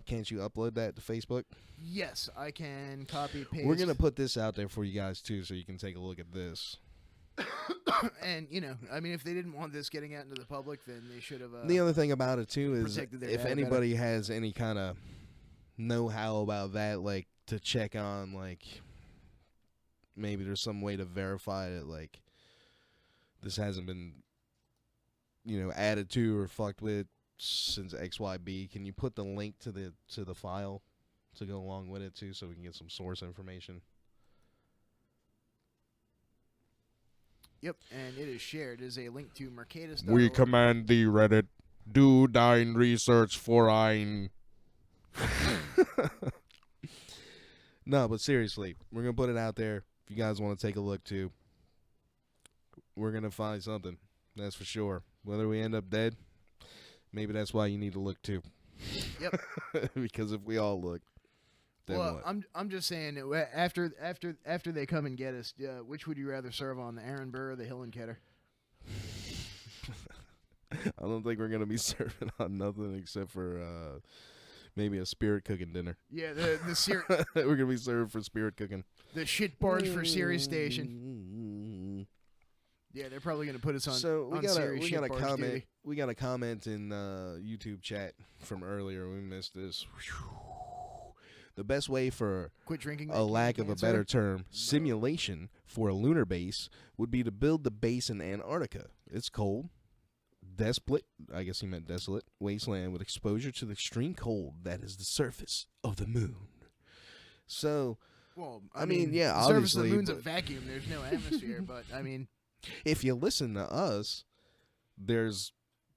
can't you upload that to Facebook? Yes, I can copy paste. We're gonna put this out there for you guys too, so you can take a look at this. And I mean, if they didn't want this getting out into the public, then they should have. The other thing about it too is, if anybody better. has any kind of know-how about that, like to check on, like maybe there's some way to verify that, like this hasn't been, added to or fucked with since XYB. Can you put the link to the file to go along with it too, so we can get some source information? Yep, and it is shared. It is a link to Mercatus. We command thee, Reddit, do thine research for ein. No, but seriously, we're going to put it out there. If you guys want to take a look too, we're going to find something. That's for sure. Whether we end up dead, maybe that's why you need to look too. Yep. Because if we all look, then well, what? I'm just saying, after they come and get us, which would you rather serve on, the Aaron Burr or the Hillenketter? I don't think we're going to be serving on nothing except for maybe a spirit cooking dinner. Yeah, the we're going to be served for spirit cooking. The shit barge for Sirius Station. Yeah, they're probably going to put us on. So we on got serious ship a barge comment. duty. We got a comment in YouTube chat from earlier. We missed this. The best way for Quit drinking a lack of a better term, simulation for a lunar base would be to build the base in Antarctica. It's cold, desolate. I guess he meant desolate wasteland with exposure to the extreme cold that is the surface of the moon. So, Well, I mean, yeah, the surface of obviously, the moon's a but- vacuum. There's no atmosphere, but I mean, if you listen to us, there's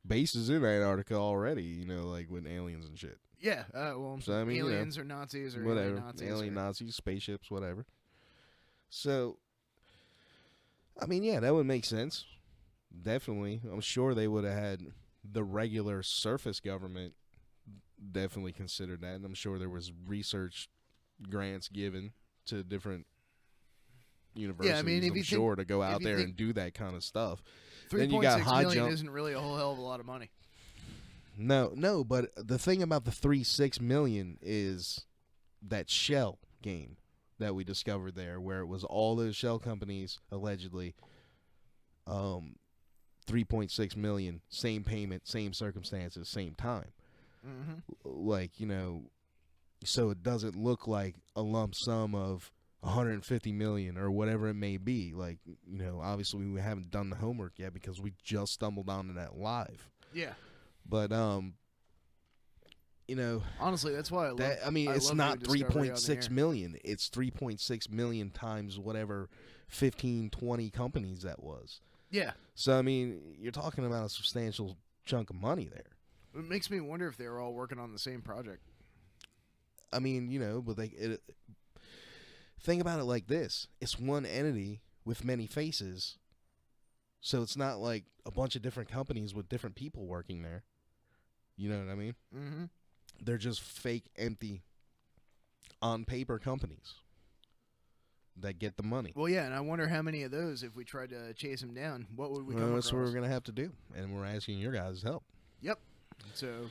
bases in Antarctica already. You know, like with aliens and shit. yeah. Well, So, I mean, aliens or Nazis or whatever, alien Nazis. alien or, Nazis, spaceships, whatever. So, I mean, yeah, that would make sense. Definitely, I'm sure they would have had the regular surface government definitely considered that, and I'm sure there was research grants given to different universities. Yeah, I mean, if I'm you sure think- to go if out you there think and do that kind of stuff. Then you 3.6 got high million jump. isn't really a whole hell of a lot of money. No, but the thing about the 3.6 million is that shell game that we discovered there, where it was all those shell companies allegedly, 3.6 million, same payment, same circumstances, same time. Mm-hmm. Like, you know, so it doesn't look like a lump sum of 150 million or whatever it may be. Like, you know, obviously we haven't done the homework yet because we just stumbled onto that live. Yeah. But you know, honestly, that's why I love. I mean, it's love not doing Discovery on the 3.6 air. million. It's 3.6 million times whatever 15, 20 companies that was. Yeah. So I mean, you're talking about a substantial chunk of money there. It makes me wonder if they were all working on the same project. I mean, you know, but think about it like this: it's one entity with many faces. So it's not like a bunch of different companies with different people working there. You know what I mean? Mm-hmm. They're just fake, empty, on paper companies that get the money. Well, yeah, and I wonder how many of those, if we tried to chase them down, what would we come That's what across? we're going to have to do. And we're asking your guys' help. Yep. So,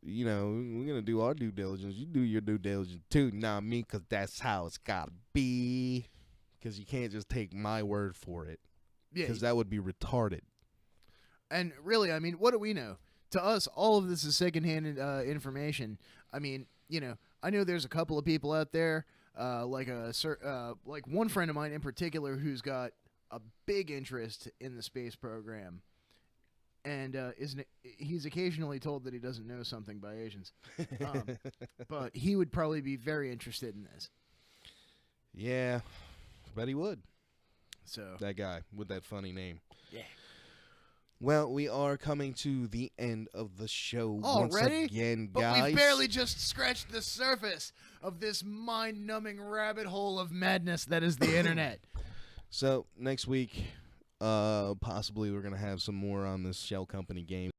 you know, we're going to do our due diligence. You do your due diligence too. Not me, because that's how it's got to be. Because you can't just take my word for it. Yeah. Because that would be retarded. And really, I mean, what do we know? To us, all of this is secondhand information. I mean, you know, I know there's a couple of people out there, like one friend of mine in particular, who's got a big interest in the space program, and he's occasionally told that he doesn't know something by Asians, but he would probably be very interested in this. Yeah, bet he would. So that guy with that funny name. Yeah. Well, we are coming to the end of the show Already? once again, But guys. we've barely just scratched the surface of this mind-numbing rabbit hole of madness that is the internet. So next week, possibly we're gonna have some more on this shell company game.